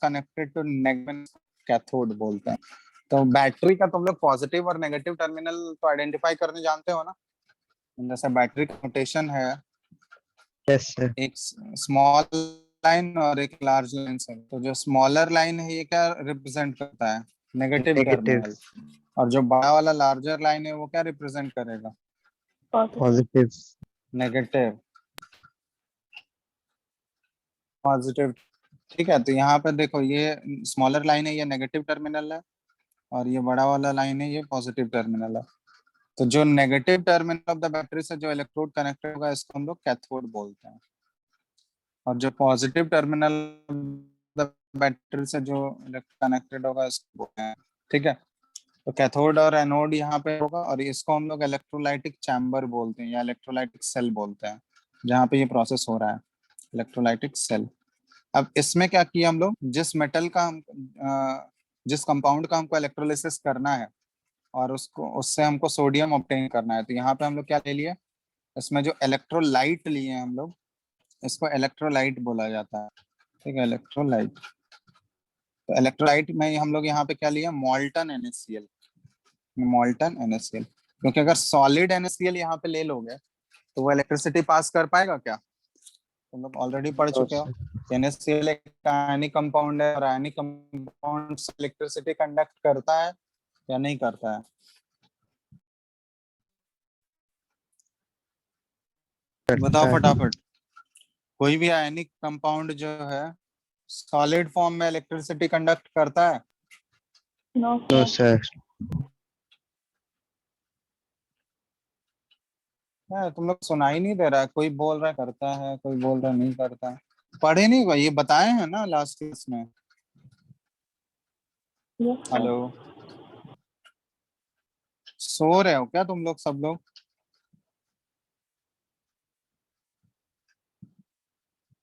connected to negative cathode बोलते हैं। तो बैटरी का तुम लोग पॉजिटिव और नेगेटिव टर्मिनल तो आइडेंटिफाई करने जानते हो ना, जैसे बैटरी का नोटेशन है, Yes, sir. एक स्मॉल लाइन और एक लार्ज लाइन से, तो जो स्मॉलर लाइन है ये क्या रिप्रेजेंट करता है, नेगेटिव Negative, टर्मिनल, और जो बड़ा वाला लार्जर लाइन है वो क्या रिप्रेजेंट करेगा, positive. नेगेटिव, पॉजिटिव, ठीक है। तो यहाँ पे देखो ये स्मॉलर लाइन है, ये नेगेटिव टर्मिनल है, और ये बड़ा वाला लाइन है, ये पॉजिटिव टर्मिनल है। तो जो negative terminal of the battery से जो इलेक्ट्रोड कनेक्टेड होगा इसको हम लोग कैथोड बोलते हैं, और जो पॉजिटिव टर्मिनल बैटरी से जो कनेक्टेड होगा इसको बोलते हैं, ठीक है। तो कैथोड और एनोड यहाँ पे होगा, और इसको हम लोग इलेक्ट्रोलाइटिक चैम्बर बोलते हैं या इलेक्ट्रोलाइटिक सेल बोलते हैं, जहाँ पे ये प्रोसेस हो रहा है, इलेक्ट्रोलाइटिक सेल। अब इसमें क्या किया हम लोग, जिस कंपाउंड का हमको इलेक्ट्रोलिसिस करना है और उसको उससे हमको सोडियम ऑब्टेन करना है, तो यहाँ पे हम लोग क्या ले लिए, इसमें जो इलेक्ट्रोलाइट लिए हैं हम लोग, इसको इलेक्ट्रोलाइट बोला जाता है, ठीक है, इलेक्ट्रोलाइट। तो इलेक्ट्रोलाइट में हम लोग यहाँ पे क्या लिया, मॉल्टन NaCl, मॉल्टन NaCl, क्योंकि अगर सॉलिड NaCl यहाँ पे ले लोगे तो वो इलेक्ट्रिसिटी पास कर पाएगा क्या, तुम लोग ऑलरेडी पढ़ No, चुके हो। sir. NaCl एक आयनिक कंपाउंड है, और आयनिक कंपाउंड इलेक्ट्रिसिटी कंडक्ट करता है या नहीं करता है, बताओ करता है। फटाफट। कोई भी आयनिक कंपाउंड जो है सॉलिड फॉर्म में इलेक्ट्रिसिटी कंडक्ट करता है, नो No, सर। sir. तुम लोग सुनाई नहीं दे रहा है, कोई बोल रहा है करता है, कोई बोल रहा है नहीं करता है। पढ़े नहीं भाई, ये बताए हैं ना लास्ट क्लास में। Yes sir. हेलो, सो रहे हो क्या तुम लोग सब लोग?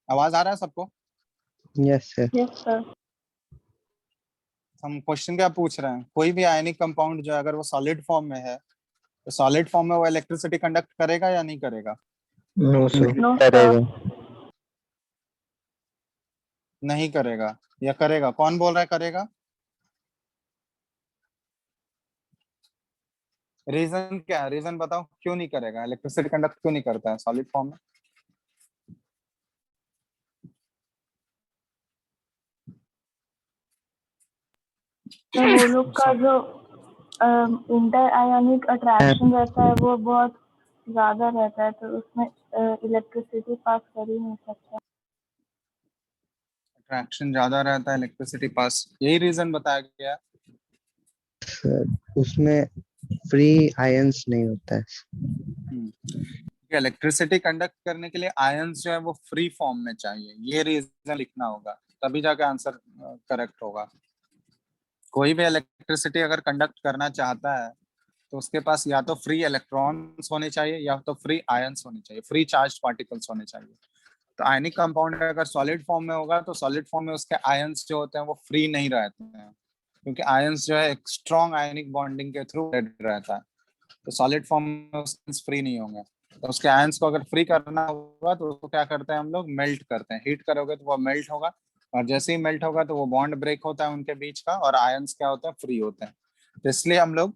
आवाज आ रहा है सबको? Yes, sir. Yes sir. हम क्वेश्चन क्या पूछ रहे हैं, कोई भी आयनिक कंपाउंड जो है अगर वो सॉलिड फॉर्म में है तो सॉलिड फॉर्म में वो इलेक्ट्रिसिटी कंडक्ट करेगा या नहीं करेगा? No, sir. नो करेगा। सर। नहीं करेगा या करेगा? कौन बोल रहा है करेगा? रीजन क्या है, रीजन बताओ क्यों नहीं करेगा, इलेक्ट्रिसिटी कंडक्ट क्यों नहीं करता है सॉलिड फॉर्म में? सर वो लोग का जो इंटर आयोनिक अट्रैक्शन रहता है वो बहुत ज्यादा रहता है, तो उसमें इलेक्ट्रिसिटी पास कर ही नहीं सकता। अट्रैक्शन ज्यादा रहता है, इलेक्ट्रिसिटी पास, यही रीजन बताया गया। Sir, उसमें फ्री आयंस नहीं होता है। इलेक्ट्रिसिटी कंडक्ट करने के लिए आयंस जो है वो फ्री फॉर्म में चाहिए, ये रीजन लिखना होगा, तभी जाके आंसर करेक्ट होगा। कोई भी इलेक्ट्रिसिटी अगर कंडक्ट करना चाहता है तो उसके पास या तो फ्री इलेक्ट्रॉन्स होने चाहिए या तो फ्री आयंस होने चाहिए, फ्री चार्ज पार्टिकल्स होने चाहिए। तो आयनिक कंपाउंड अगर सॉलिड फॉर्म में होगा तो सॉलिड फॉर्म में उसके आयंस जो होते हैं वो फ्री नहीं रहते हैं, क्योंकि आयंस जो है एक स्ट्रॉन्ग आयनिक बॉन्डिंग के थ्रू रहता है। तो सॉलिड फॉर्म में उसके फ्री नहीं होंगे। तो उसके आयंस को अगर फ्री करना होगा तो उसको क्या करते हैं हम लोग, मेल्ट करते हैं। हीट करोगे तो वो मेल्ट होगा, और जैसे ही मेल्ट होगा तो वो बॉन्ड ब्रेक होता है उनके बीच का, और आयंस क्या होते हैं, फ्री होते हैं। तो इसलिए हम लोग,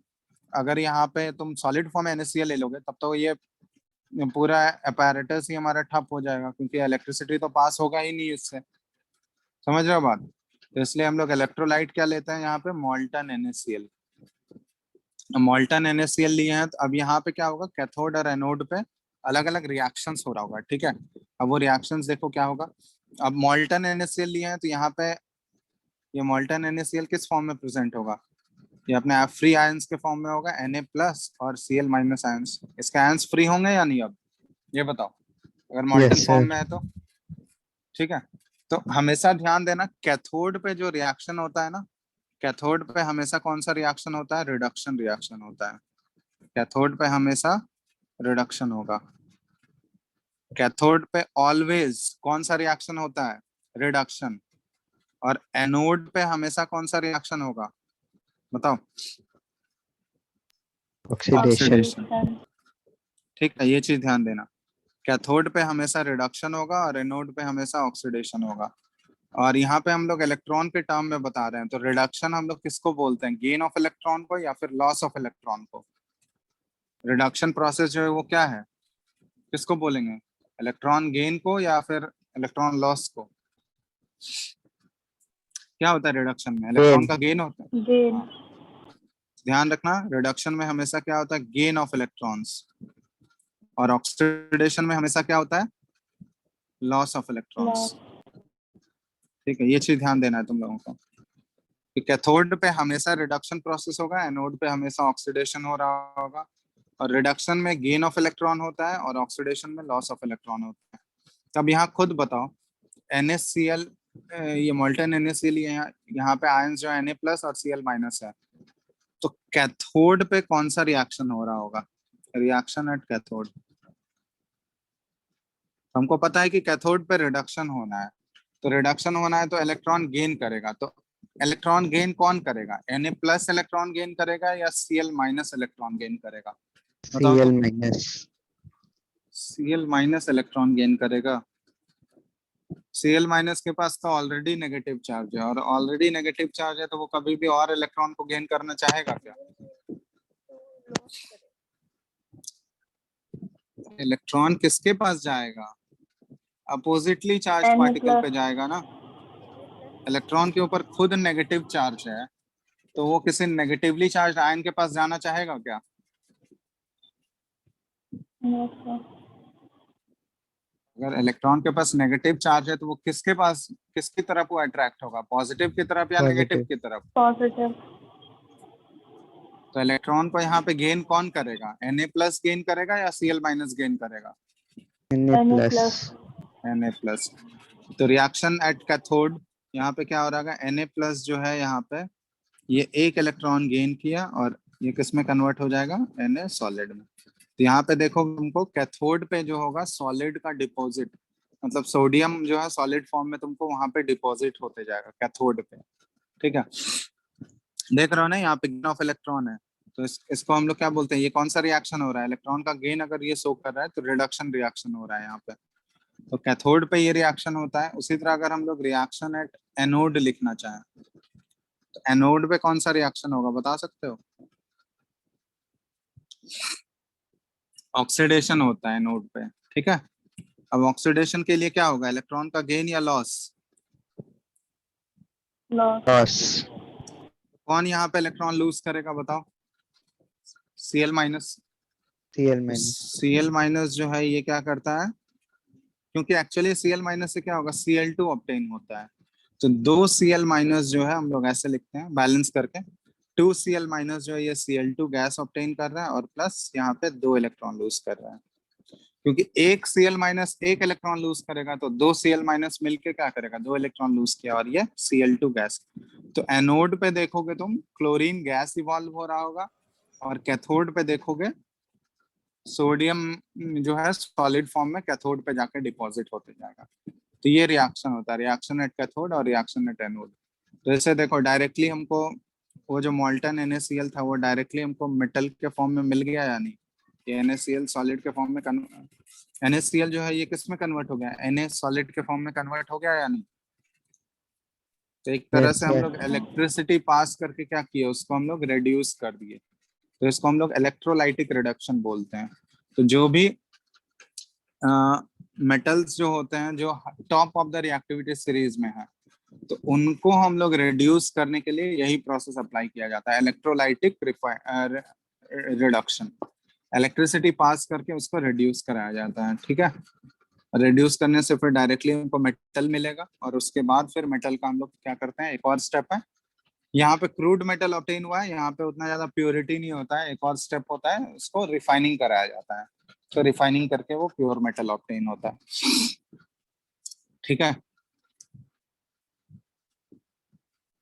अगर यहाँ पे तुम सॉलिड फॉर्म में NaCl ले लोगे तब तो ये पूरा अपैरेटस ही हमारा ठप हो जाएगा, क्योंकि इलेक्ट्रिसिटी तो पास होगा ही नहीं इससे। समझ रहे हो बात? तो इसलिए हम लोग इलेक्ट्रोलाइट क्या लेते हैं यहाँ पे, मॉल्टन NaCl। मॉल्टन NaCl लिए हैं, तो अब यहाँ पे क्या होगा, कैथोड और एनोड पे अलग अलग रिएक्शंस हो रहा होगा, ठीक है। अब वो रिएक्शंस देखो क्या होगा। अब मॉल्टन NaCl लिए हैं तो यहाँ पे ये मॉल्टन NaCl किस फॉर्म में प्रेजेंट होगा, ये अपने फ्री आयंस के फॉर्म में होगा, Na+ और Cl- आयंस। इसके आयंस फ्री होंगे या नहीं, अब ये बताओ, अगर मॉल्टन Yes, फॉर्म sir. में है तो। ठीक है, तो हमेशा ध्यान देना कैथोड पे जो रिएक्शन होता है ना, कैथोड पे हमेशा कौन सा रिएक्शन होता है, रिडक्शन रिएक्शन होता है। कैथोड पे हमेशा रिडक्शन होगा। कैथोड पे ऑलवेज कौन सा रिएक्शन होता है, रिडक्शन। और एनोड पे हमेशा कौन सा रिएक्शन होगा, बताओ? Oxidation. ऑक्सीडेशन। ठीक है, ये चीज ध्यान देना, कैथोड पे हमेशा रिडक्शन होगा और एनोड पे हमेशा ऑक्सीडेशन होगा। और यहाँ पे हम लोग इलेक्ट्रॉन के टर्म में बता रहे हैं, तो रिडक्शन हम लोग किसको बोलते हैं, गेन ऑफ इलेक्ट्रॉन को या फिर लॉस ऑफ इलेक्ट्रॉन को? रिडक्शन प्रोसेस जो है वो क्या है, किसको बोलेंगे, इलेक्ट्रॉन गेन को या फिर इलेक्ट्रॉन लॉस को? क्या होता है रिडक्शन में, इलेक्ट्रॉन Gain. का गेन होता है। गेन। हाँ, ध्यान रखना, रिडक्शन में हमेशा क्या होता है, गेन ऑफ इलेक्ट्रॉन्स। और ऑक्सीडेशन में हमेशा क्या होता है, लॉस ऑफ इलेक्ट्रॉन्स। ठीक है, ये चीज ध्यान देना है तुम लोगों को कि कैथोड पे हमेशा रिडक्शन प्रोसेस होगा, एनोड पे हमेशा ऑक्सीडेशन हो रहा होगा। और रिडक्शन में गेन ऑफ इलेक्ट्रॉन होता है और ऑक्सीडेशन में लॉस ऑफ इलेक्ट्रॉन होता है। तब यहाँ खुद बताओ, NaCl, ये मोल्टन NaCl, यहाँ पे आयंस जो है Na+ और Cl- है, तो कैथोड पे कौन सा रिएक्शन हो रहा होगा, रिएक्शन एट कैथोड। हमको पता है कि कैथोड पे रिडक्शन होना है, तो रिडक्शन होना है तो इलेक्ट्रॉन गेन करेगा। तो इलेक्ट्रॉन गेन कौन करेगा, Na+ इलेक्ट्रॉन गेन करेगा या Cl- इलेक्ट्रॉन गेन करेगा, बताओ तो? Cl-. Cl- इलेक्ट्रॉन गेन करेगा। Cl- के पास तो ऑलरेडी नेगेटिव चार्ज है, और ऑलरेडी नेगेटिव चार्ज है तो वो कभी भी और इलेक्ट्रॉन को गेन करना चाहेगा क्या? इलेक्ट्रॉन किसके पास जाएगा, अपोजिटली चार्ज पार्टिकल पे जाएगा ना। इलेक्ट्रॉन के ऊपर खुद नेगेटिव चार्ज है, तो वो किसी नेगेटिवली चार्ज आयन के पास जाना चाहेगा क्या? अगर इलेक्ट्रॉन के पास नेगेटिव चार्ज है तो वो किसके पास, किसकी तरफ वो अट्रैक्ट होगा, पॉजिटिव की तरफ या नेगेटिव Positive. की तरफ? पॉजिटिव। तो इलेक्ट्रॉन को यहाँ पे गेन कौन करेगा, Na+ गेन करेगा या Cl- गेन करेगा? Na+. Na+. तो रिएक्शन एट कैथोड यहाँ पे क्या हो रहा है, Na+ जो है यहाँ पे ये एक इलेक्ट्रॉन गेन किया और ये किस में कन्वर्ट हो जाएगा, Na सॉलिड में। तो यहाँ पे देखो तुमको कैथोड पे जो होगा सॉलिड का डिपॉजिट, मतलब सोडियम जो है सॉलिड फॉर्म में तुमको वहां पे डिपॉजिट होते जाएगा कैथोड पे, ठीक है। देख रहे हो ना यहाँ पे गेन ऑफ इलेक्ट्रॉन है, तो इसको हम लोग क्या बोलते हैं, ये कौन सा रिएक्शन हो रहा है, इलेक्ट्रॉन का गेन अगर ये शो कर रहा है तो रिडक्शन रिएक्शन हो रहा है यहाँ पे। तो कैथोड पे ये रिएक्शन होता है। उसी तरह अगर हम लोग रिएक्शन एट एनोड लिखना चाहें तो एनोड पे कौन सा रिएक्शन होगा बता सकते हो? ऑक्सीडेशन होता है एनोड पे, ठीक है। अब ऑक्सीडेशन के लिए क्या होगा, इलेक्ट्रॉन का गेन या लॉस? Loss. कौन यहाँ पे इलेक्ट्रॉन लूज करेगा बताओ? Cl-। Cl-. Cl- जो है ये क्या करता है, क्योंकि एक्चुअली Cl- से क्या होगा, Cl2 ऑब्टेन होता है। तो 2 Cl- जो है हम लोग ऐसे लिखते हैं बैलेंस करके, 2 Cl- जो है ये Cl2 गैस ऑब्टेन कर रहा है और प्लस यहाँ पे 2 इलेक्ट्रॉन लूज कर रहा है। क्योंकि एक Cl- एक इलेक्ट्रॉन लूज करेगा तो 2 Cl- मिलके क्या करेगा, 2 इलेक्ट्रॉन लूज किया और ये Cl2 गैस। तो एनोड पे देखोगे तुम क्लोरीन गैस इवॉल्व हो रहा होगा और कैथोड पे देखोगे सोडियम जो है सॉलिड फॉर्म में कैथोड पे जाके डिपॉजिट होते जाएगा। तो ये रिएक्शन होता है, रिएक्शन एट कैथोड और रिएक्शन एट एनोड। तो ऐसे देखो डायरेक्टली हमको वो जो मोल्टन NaCl था वो डायरेक्टली हमको मेटल के फॉर्म में मिल गया या नहीं, ये NaCl सॉलिड के फॉर्म में NaCl जो है ये किस में कन्वर्ट हो गया, Na सॉलिड के फॉर्म में कन्वर्ट हो गया या नहीं? तो एक तरह Yes, से हम yes. लोग इलेक्ट्रिसिटी पास करके क्या किए, उसको हम लोग रेड्यूस कर दिए। तो इसको हम लोग इलेक्ट्रोलाइटिक रिडक्शन बोलते हैं। तो जो भी मेटल्स जो होते हैं जो top of the reactivity series में है तो उनको हम लोग रिड्यूस करने के लिए यही प्रोसेस अप्लाई किया जाता है, इलेक्ट्रोलाइटिक रिडक्शन। इलेक्ट्रिसिटी पास करके उसको रिड्यूस कराया जाता है, ठीक है। रिड्यूस करने से फिर डायरेक्टली उनको मेटल मिलेगा और उसके बाद फिर मेटल का हम लोग क्या करते हैं, एक और स्टेप है, यहाँ पे क्रूड मेटल ऑब्टेन हुआ है, यहाँ पे उतना ज्यादा प्योरिटी नहीं होता है, एक और स्टेप होता है उसको रिफाइनिंग कराया जाता है। तो रिफाइनिंग करके वो प्योर मेटल ऑब्टेन होता है, ठीक है।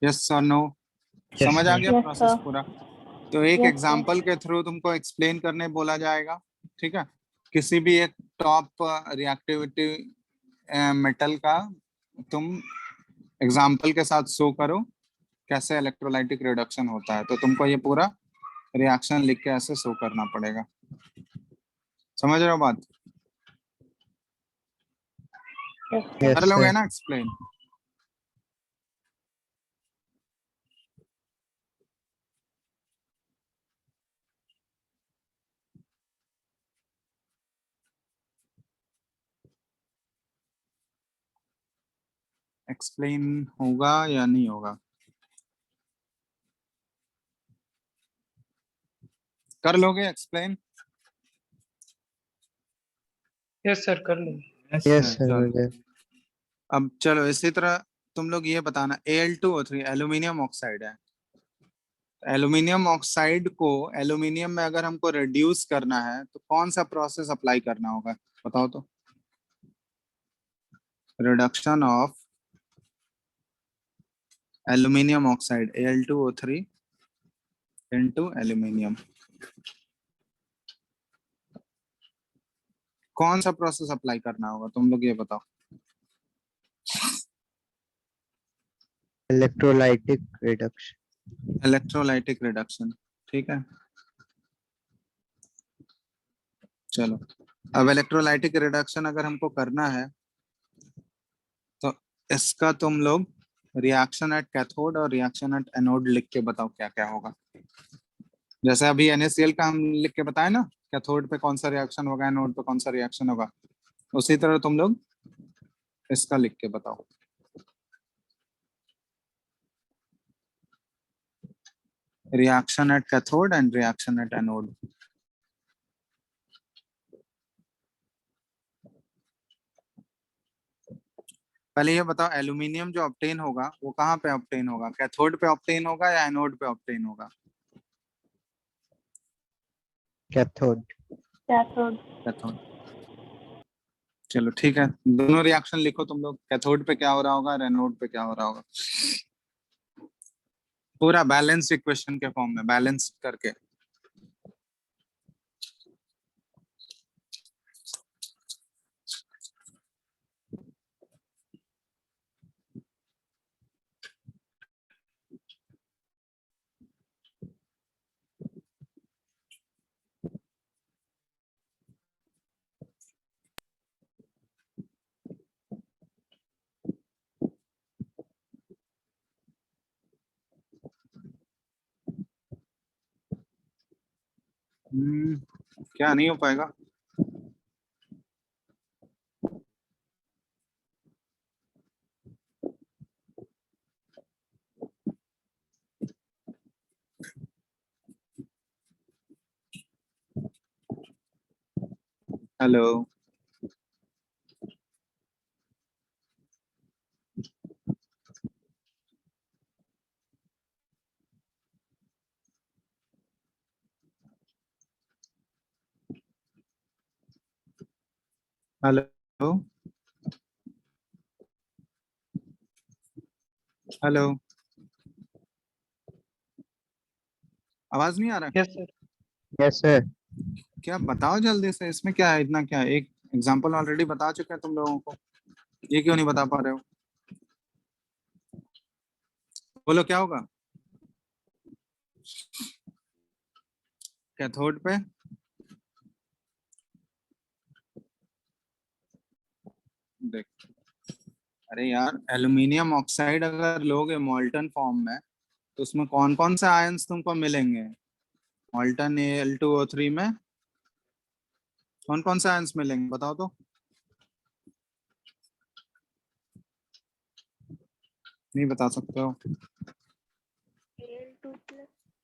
यस और नो, Yes, समझ आ sir. गया Yes, प्रोसेस sir. पूरा? तो एक Yes, एग्जांपल के थ्रू तुमको एक्सप्लेन करने बोला जाएगा, ठीक है। किसी भी एक टॉप रिएक्टिविटी मेटल का तुम एग्जांपल के साथ शो करो कैसे इलेक्ट्रोलाइटिक रिडक्शन होता है, तो तुमको ये पूरा रिएक्शन लिख के ऐसे शो करना पड़ेगा। समझ रहे हो बात? yes, Yes, कर लोगे sir. ना एक्सप्लेन? एक्सप्लेन होगा या नहीं होगा? कर लोगे एक्सप्लेन? यस सर कर लेंगे। Yes, sir. चलो Vijay. अब चलो इसी तरह तुम लोग ये बताना, Al2O3 एल्यूमिनियम ऑक्साइड है। एल्यूमिनियम ऑक्साइड को एल्यूमिनियम में अगर हमको रिड्यूस करना है तो कौन सा प्रोसेस अप्लाई करना होगा बताओ तो? Reduction of aluminium oxide Al2O3 into aluminium, कौन सा प्रोसेस अप्लाई करना होगा तुम लोग ये बताओ? Electrolytic reduction. इलेक्ट्रोलाइटिक रिडक्शन, ठीक है। चलो अब इलेक्ट्रोलाइटिक रिडक्शन अगर हमको करना है तो इसका तुम लोग रिएक्शन एट कैथोड और रिएक्शन एट एनोड लिख के बताओ क्या क्या होगा। जैसे अभी NaCl का हम लिख के बताए ना, कैथोड पे कौन सा रिएक्शन होगा, एनोड पे कौन सा रिएक्शन होगा, उसी तरह तुम लोग इसका लिख के बताओ। Reaction at cathode and reaction at anode. पहले ये बताओ एल्यूमिनियम जो ऑब्टेन होगा वो कहाँ पे ऑब्टेन होगा, कैथोड पे ऑब्टेन होगा या एनोड पे ऑब्टेन होगा? कैथोड। कैथोड। कैथोड। चलो ठीक है, दोनों रिएक्शन लिखो तुम लोग, कैथोड पे क्या हो रहा होगा और एनोड पे क्या हो रहा होगा, पूरा बैलेंस इक्वेशन के फॉर्म में बैलेंस करके। क्या नहीं हो पाएगा? हेलो, हेलो, हेलो, आवाज नहीं आ रहा? Yes sir. Yes sir. क्या बताओ जल्दी से, इसमें क्या है इतना, क्या है? एक एग्जांपल ऑलरेडी बता चुके हैं तुम लोगों को, ये क्यों नहीं बता पा रहे हो? बोलो क्या होगा कैथोड पे? देख, अरे यार, एल्यूमिनियम ऑक्साइड अगर लोगे मोल्टन फॉर्म में, तो उसमें कौन कौन से आयंस तुमको मिलेंगे? मोल्टन Al2O3 में कौन कौन से आयंस मिलेंगे बताओ तो। नहीं बता सकते हो?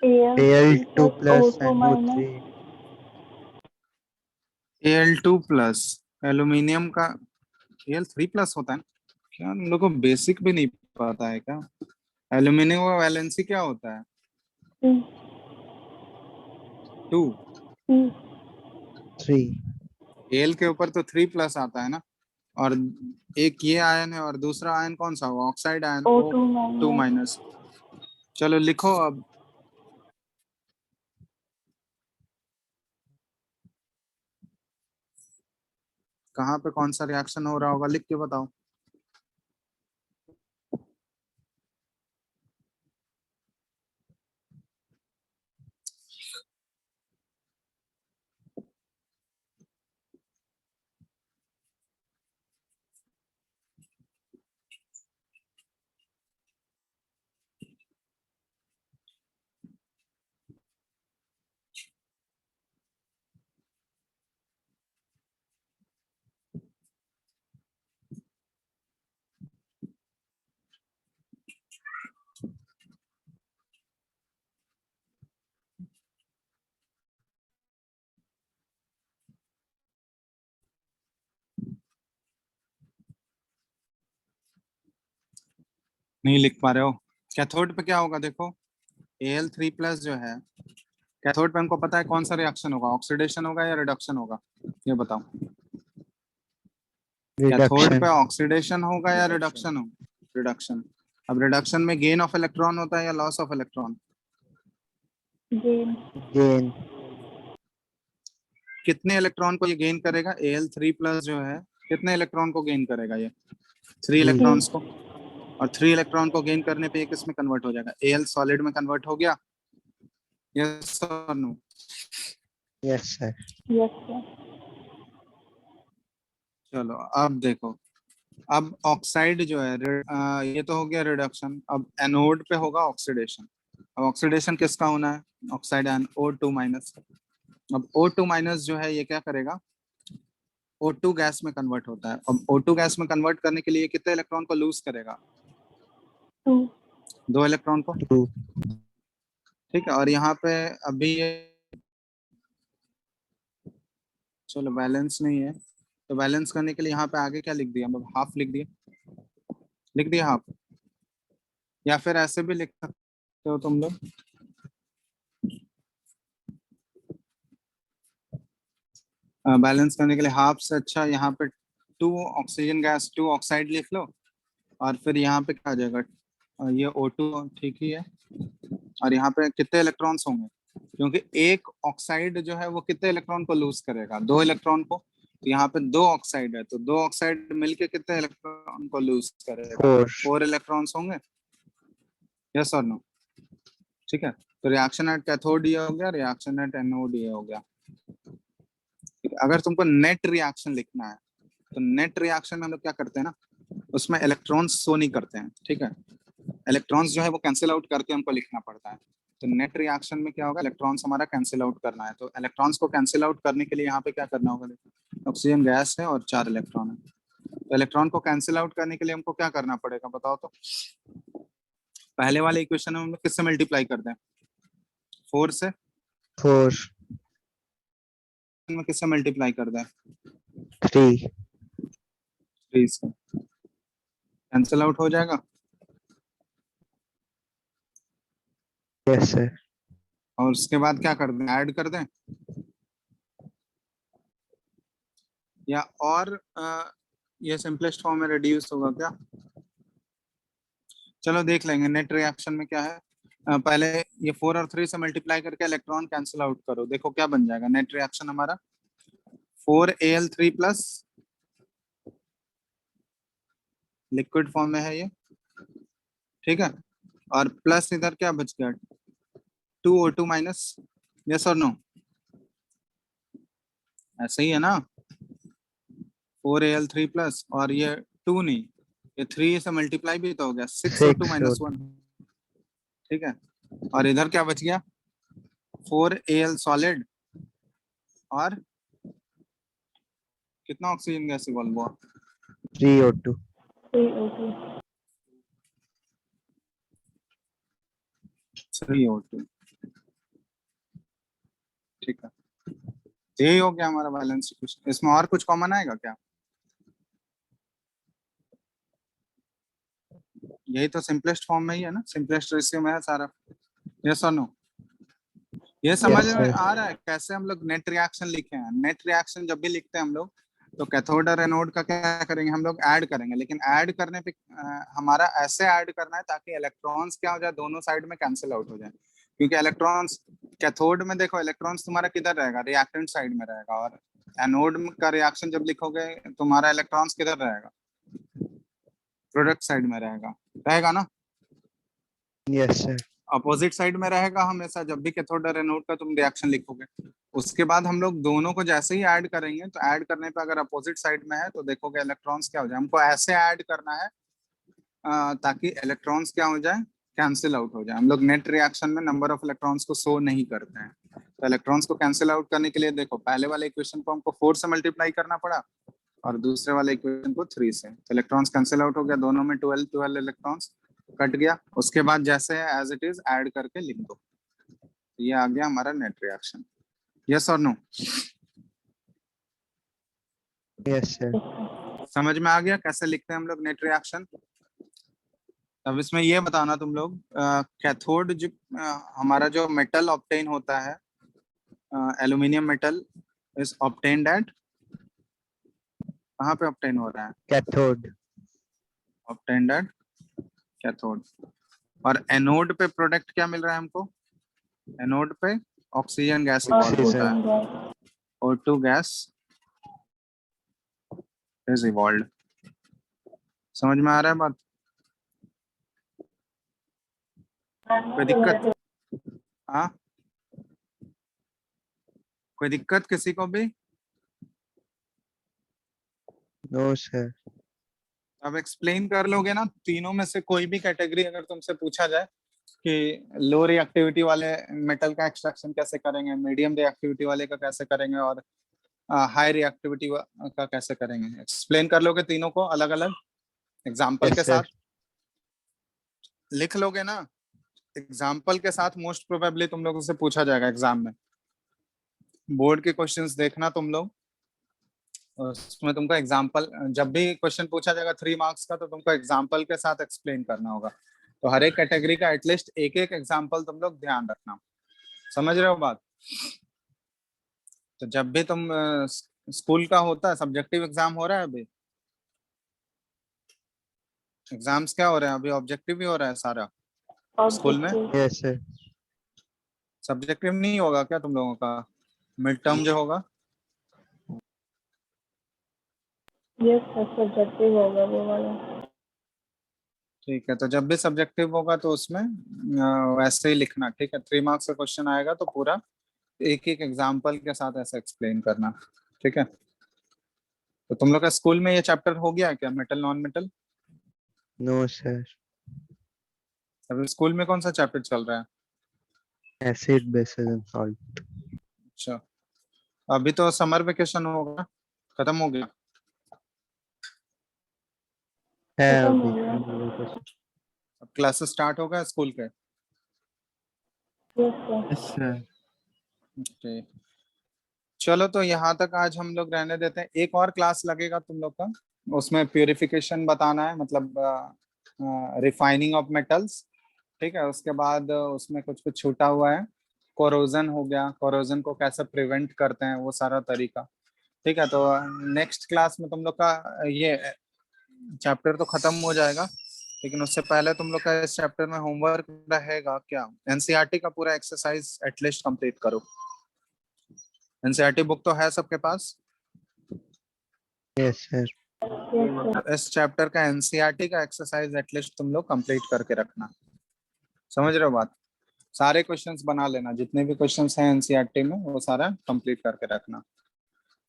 Al2 plus O2 NO3। Minus. Al2 plus aluminium का Al3 प्लस होता है। क्या तुम लोगों को बेसिक भी नहीं पता है क्या? एल्यूमिनियम का वैलेंसी क्या होता है? 2। 3। Al के ऊपर तो 3 प्लस आता है ना, और एक ये आयन है और दूसरा आयन कौन सा होगा? Oxide ion O2 O2 minus. Minus. चलो लिखो अब। कहाँ पे कौन सा रिएक्शन हो रहा होगा लिख के बताओ। नहीं लिख पा रहे हो? कैथोड पे क्या होगा देखो, Al3 प्लस जो है, कैथोड पे हमको पता है कौन सा रिएक्शन होगा, ऑक्सीडेशन होगा या रिडक्शन होगा, ये बताओ। Cathode reduction. पे ऑक्सीडेशन होगा या रिडक्शन होगा? रिडक्शन। अब रिडक्शन में गेन ऑफ इलेक्ट्रॉन होता है या loss of electron? Gain. Gain. कितने इलेक्ट्रॉन को ये गेन करेगा? Al3 प्लस जो है कितने इलेक्ट्रॉन को गेन करेगा ये? 3 3। इलेक्ट्रॉन्स को। और 3 इलेक्ट्रॉन को गेन करने पे ये किस में कन्वर्ट हो जाएगा? Al सॉलिड में कन्वर्ट हो गया, यस और no? Yes sir. Yes sir. चलो अब देखो, अब ऑक्साइड जो है ये तो हो गया रिडक्शन, अब एनोड पे होगा ऑक्सीडेशन। अब ऑक्सीडेशन किसका होना है? Oxide ion O2 minus. अब O2 माइनस जो है ये क्या करेगा? O2 गैस में कन्वर्ट होता है। अब O2 गैस में कन्वर्ट करने के लिए कितने इलेक्ट्रॉन को लूज करेगा? 2। 2 इलेक्ट्रॉन को। 2। ठीक है, और यहाँ पे अभी ये, चलो बैलेंस नहीं है, तो बैलेंस करने के लिए यहाँ पे आगे क्या लिख दिया? मतलब हाफ लिख दिया, लिख दिया हाफ। या फिर ऐसे भी लिख सकते हो तुम लोग, बैलेंस करने के लिए हाफ से अच्छा यहाँ पे 2 ऑक्सीजन गैस 2 ऑक्साइड लिख लो, और फिर यहाँ पे क्या आ जाएगा, ये O2 ठीक ही है, और यहाँ पे कितने इलेक्ट्रॉन्स होंगे, क्योंकि एक ऑक्साइड जो है वो कितने इलेक्ट्रॉन को लूज करेगा, 2 इलेक्ट्रॉन को, तो यहाँ पे 2 ऑक्साइड है, तो 2 ऑक्साइड मिलके कितने इलेक्ट्रॉन को लूज करेगा, 4 4 इलेक्ट्रॉन्स होंगे, यस और नो। ठीक है, तो रिएक्शन एट कैथोड ये हो गया, रिएक्शन एट एनोड ये हो गया। अगर तुमको नेट रिएक्शन लिखना है तो नेट रिएक्शन में हम लोग क्या करते हैं ना, उसमें इलेक्ट्रॉन्स शो नहीं करते हैं, ठीक है, इलेक्ट्रॉन्स जो है वो कैंसिल आउट करके हमको लिखना पड़ता है। तो नेट रिएक्शन में क्या होगा, इलेक्ट्रॉन्स हमारा कैंसिल आउट करना है, तो इलेक्ट्रॉन्स को कैंसिल आउट करने के लिए यहाँ पे क्या करना होगा, देखो ऑक्सीजन गैस है और 4 इलेक्ट्रॉन है, तो इलेक्ट्रॉन को कैंसिल आउट करने के लिए हमको क्या करना पड़ेगा बताओ तो। पहले वाले इक्वेशन में हम लोग किससे मल्टीप्लाई करते हैं, 4 से, 4 में किससे मल्टीप्लाई करते हैं, 3 3 से, कैंसिल आउट हो जाएगा। यस सर और उसके बाद क्या कर दें, ऐड कर दें, या और ये सिंपलेस्ट फॉर्म में रिड्यूस होगा क्या, चलो देख लेंगे नेट रिएक्शन में क्या है। पहले ये 4 और 3 से मल्टीप्लाई करके इलेक्ट्रॉन कैंसिल आउट करो, देखो क्या बन जाएगा नेट रिएक्शन हमारा, 4Al3 प्लस, लिक्विड फॉर्म में है ये, ठीक है, और प्लस इधर क्या बच गया, 2O2 माइनस, यस और नो, ऐसे ही है ना, 4Al3 प्लस, और ये 2 नहीं, ये 3 से मल्टीप्लाई भी तो हो गया, 6O2 माइनस 1, ठीक है, और इधर क्या बच गया, 4Al सॉलिड, और कितना ऑक्सीजन गैस इवॉल्व हुआ, 3O2 3O2, ठीक है, यही हो गया हमारा बैलेंस इक्वेशन। इसमें और कुछ कॉमन आएगा क्या, यही तो सिंपलेस्ट फॉर्म में ही है ना, सिंपलेस्ट रेशियो में है सारा, यस और नो। ये समझ Yes, में sir. आ रहा है कैसे हम लोग नेट रिएक्शन लिखे हैं, नेट रिएक्शन जब भी लिखते हैं हम लोग तो कैथोड और एनोड का क्या करेंगे, हम लोग ऐड करेंगे, लेकिन ऐड करने पे हमारा ऐसे ऐड करना है ताकि इलेक्ट्रॉन्स क्या हो जाए, दोनों साइड में कैंसिल आउट हो जाए, क्योंकि इलेक्ट्रॉन्स कैथोड में देखो इलेक्ट्रॉन्स तुम्हारा किधर रहेगा, रिएक्टेंट साइड में रहेगा, और एनोड का रिएक्शन जब लिखोगे तुम्हारा इलेक्ट्रॉन्स किधर रहेगा, प्रोडक्ट साइड में रहेगा, रहेगा ना, Yes, sir. अपोजिट साइड में रहेगा हमेशा जब भी कैथोड और एनोड का तुम रिएक्शन लिखोगे। उसके बाद हम लोग दोनों को जैसे ही ऐड करेंगे तो ऐड करने पे अगर अपोजिट साइड में है तो देखोगे इलेक्ट्रॉन्स क्या हो जाए, हमको ऐसे ऐड करना है ताकि इलेक्ट्रॉन्स क्या हो जाए, कैंसिल आउट हो जाए। हम लोग नेट रिएक्शन में नंबर ऑफ इलेक्ट्रॉन्स को शो नहीं करते हैं, तो इलेक्ट्रॉन्स को कैंसिल आउट करने के लिए देखो पहले वाले इक्वेशन को हमको 4 से मल्टीप्लाई करना पड़ा और दूसरे वाले इक्वेशन को 3 से, तो इलेक्ट्रॉन्स कैंसिल आउट हो गया, दोनों में 12 इलेक्ट्रॉन्स कट गया। उसके बाद जैसे एज इट इज ऐड करके लिख दो, ये आ गया हमारा नेट रिएक्शन, यस और नो, Yes, sir. समझ में आ गया कैसे लिखते हैं हम लोग नेट रिएक्शन। अब इसमें ये बताना तुम लोग कैथोड जो हमारा जो मेटल ऑब्टेन होता है, aluminium metal is obtained at, कहाँ पे ऑब्टेन हो रहा है, Cathode. ऑब्टेन्ड एट कैथोड, और एनोड पे प्रोडक्ट क्या मिल रहा है हमको, एनोड पे ऑक्सीजन गैस इवॉल्व होता है, O2 गैस इज इवॉल्व, समझ में आ रहा है बात, कोई दिक्कत, हाँ कोई दिक्कत किसी को भी, No, sir. अब एक्सप्लेन कर लोगे ना, तीनों में से कोई भी कैटेगरी अगर तुमसे पूछा जाए कि लो रिएक्टिविटी वाले मेटल का एक्सट्रैक्शन कैसे करेंगे, मीडियम रिएक्टिविटी वाले का कैसे करेंगे, और हाई रिएक्टिविटी का कैसे करेंगे, एक्सप्लेन कर लोगे तीनों को अलग अलग एग्जाम्पल Yes, के sir. साथ, लिख लोगे ना, एग्जाम्पल के साथ मोस्ट प्रोबेबली तुम लोगों से पूछा जाएगा एग्जाम में, बोर्ड के क्वेश्चंस देखना तुम लोग, उसमें तुमको एग्जाम्पल जब भी क्वेश्चन पूछा जाएगा 3 मार्क्स का तो तुमको एग्जाम्पल के साथ एक्सप्लेन करना होगा, तो हर एक कैटेगरी का एटलीस्ट एक एक एग्जाम्पल तुम लोग ध्यान रखना, समझ रहे हो बात। तो जब भी तुम स्कूल का होता है, सब्जेक्टिव एग्जाम हो रहा है अभी, एग्जाम्स क्या हो रहे हैं अभी, ऑब्जेक्टिव ही हो रहा है सारा स्कूल में। Objective. Yes, sir. सब्जेक्टिव नहीं होगा क्या तुम लोगों का, मिड टर्म जो होगा? Yes, sir, subjective होगा वो वाला। ठीक है, तो जब भी सब्जेक्टिव होगा तो उसमें वैसे ही लिखना, ठीक है। 3 मार्क्स का क्वेश्चन आएगा तो पूरा एक एक एग्जाम्पल के साथ ऐसे एक्सप्लेन करना, ठीक है। तो तुम लोग का स्कूल में ये चैप्टर हो गया क्या, metal non metal? No, sir. अभी स्कूल में कौन सा चैप्टर चल रहा है? Acid, bases and salt. अच्छा, अभी तो समर वेकेशन होगा, खत्म हो गया? है खत्म हो अभी गया। summer vacation. अब क्लासेस स्टार्ट हो गए स्कूल के? Yes, sir. Yes, sir. Okay, चलो तो यहाँ तक आज हम लोग रहने देते हैं। एक और क्लास लगेगा तुम लोग का, उसमें प्यूरिफिकेशन बताना है, मतलब रिफाइनिंग ऑफ मेटल्स, ठीक है। उसके बाद उसमें कुछ कुछ छूटा हुआ है, कोरोजन हो गया, कोरोजन को कैसे प्रिवेंट करते हैं वो सारा तरीका, ठीक है। तो नेक्स्ट क्लास में तुम लोग का ये चैप्टर तो खत्म हो जाएगा, लेकिन उससे पहले तुम लोग का इस चैप्टर में होमवर्क रहेगा क्या, एनसीईआरटी का पूरा एक्सरसाइज एटलीस्ट कंप्लीट करो। एनसीईआरटी बुक तो है सबके पास? Yes, sir. Yes, sir. इस चैप्टर का एनसीईआरटी का एक्सरसाइज एटलीस्ट तुम लोग कंप्लीट करके रखना, समझ रहे हो बात? सारे क्वेश्चंस बना लेना, जितने भी क्वेश्चंस हैं एनसीईआरटी में वो सारा कंप्लीट करके रखना।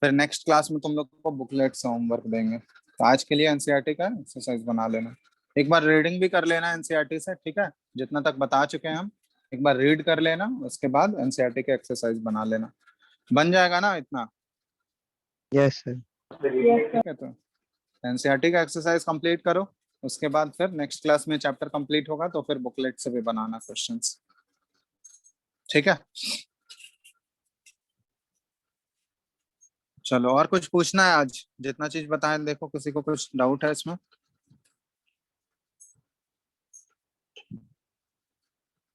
फिर नेक्स्ट क्लास में तुम लोग को बुकलेट से होमवर्क देंगे, तो आज के लिए एनसीईआरटी का एक्सरसाइज बना लेना। एक बार रीडिंग भी कर लेना एनसीईआरटी से, ठीक है। जितना तक बता चुके हैं हम, एक बार रीड कर लेना, उसके बाद एनसीईआरटी का एक्सरसाइज बना लेना। बन जाएगा ना इतना? Yes, sir. Yes, sir. ठीक है, तो एनसीईआरटी का एक्सरसाइज कंप्लीट करो, उसके बाद फिर नेक्स्ट क्लास में चैप्टर कंप्लीट होगा तो फिर बुकलेट से भी बनाना क्वेश्चंस, ठीक है। चलो, और कुछ पूछना है आज? जितना चीज बताएं, देखो किसी को कुछ डाउट है इसमें?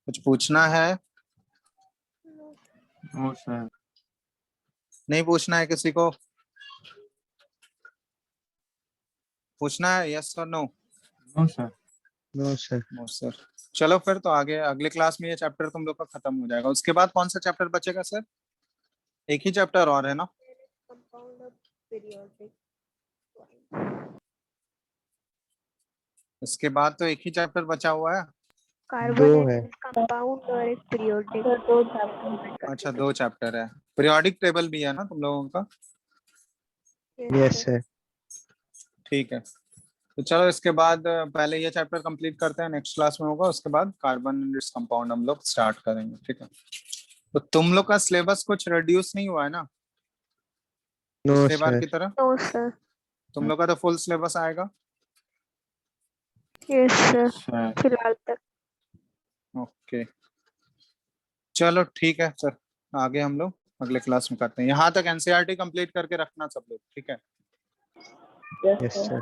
कुछ पूछना है? No, sir. नहीं पूछना है किसी को? पूछना है, यस और no? No, sir. No, sir. No sir. चलो फिर तो आगे अगले क्लास में ये चैप्टर तुम लोग का खत्म हो जाएगा। उसके बाद कौन सा चैप्टर बचेगा सर? एक ही चैप्टर और है ना? इसके बाद तो एक ही चैप्टर बचा हुआ है। दो है। कंपाउंड और एक पीरियोडिक। Sir, दो chapter. अच्छा, 2 चैप्टर है। पीरियोडिक टेबल भी है ना तुम लोगों का? Yes, sir. ठीक है, तो चलो इसके बाद पहले ये चैप्टर कंप्लीट करते हैं, नेक्स्ट क्लास में होगा। उसके बाद कार्बन एंड इट्स कंपाउंड हम लोग स्टार्ट करेंगे, ठीक है। तो तुम लोग का सिलेबस कुछ रिड्यूस नहीं हुआ है ना No, पिछले बार sir. की तरह? No sir. तुम लोग का तो फुल सिलेबस आएगा? Yes sir, Sir. फिलहाल तक। ओके, चलो ठीक है सर, आगे हम लोग अगले क्लास में करते हैं। यहाँ तक एनसीईआरटी कंप्लीट करके रखना सब लोग, ठीक है। Yes, Yes, sir. sir.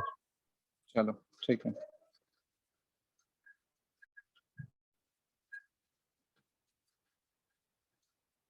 चलो ठीक है।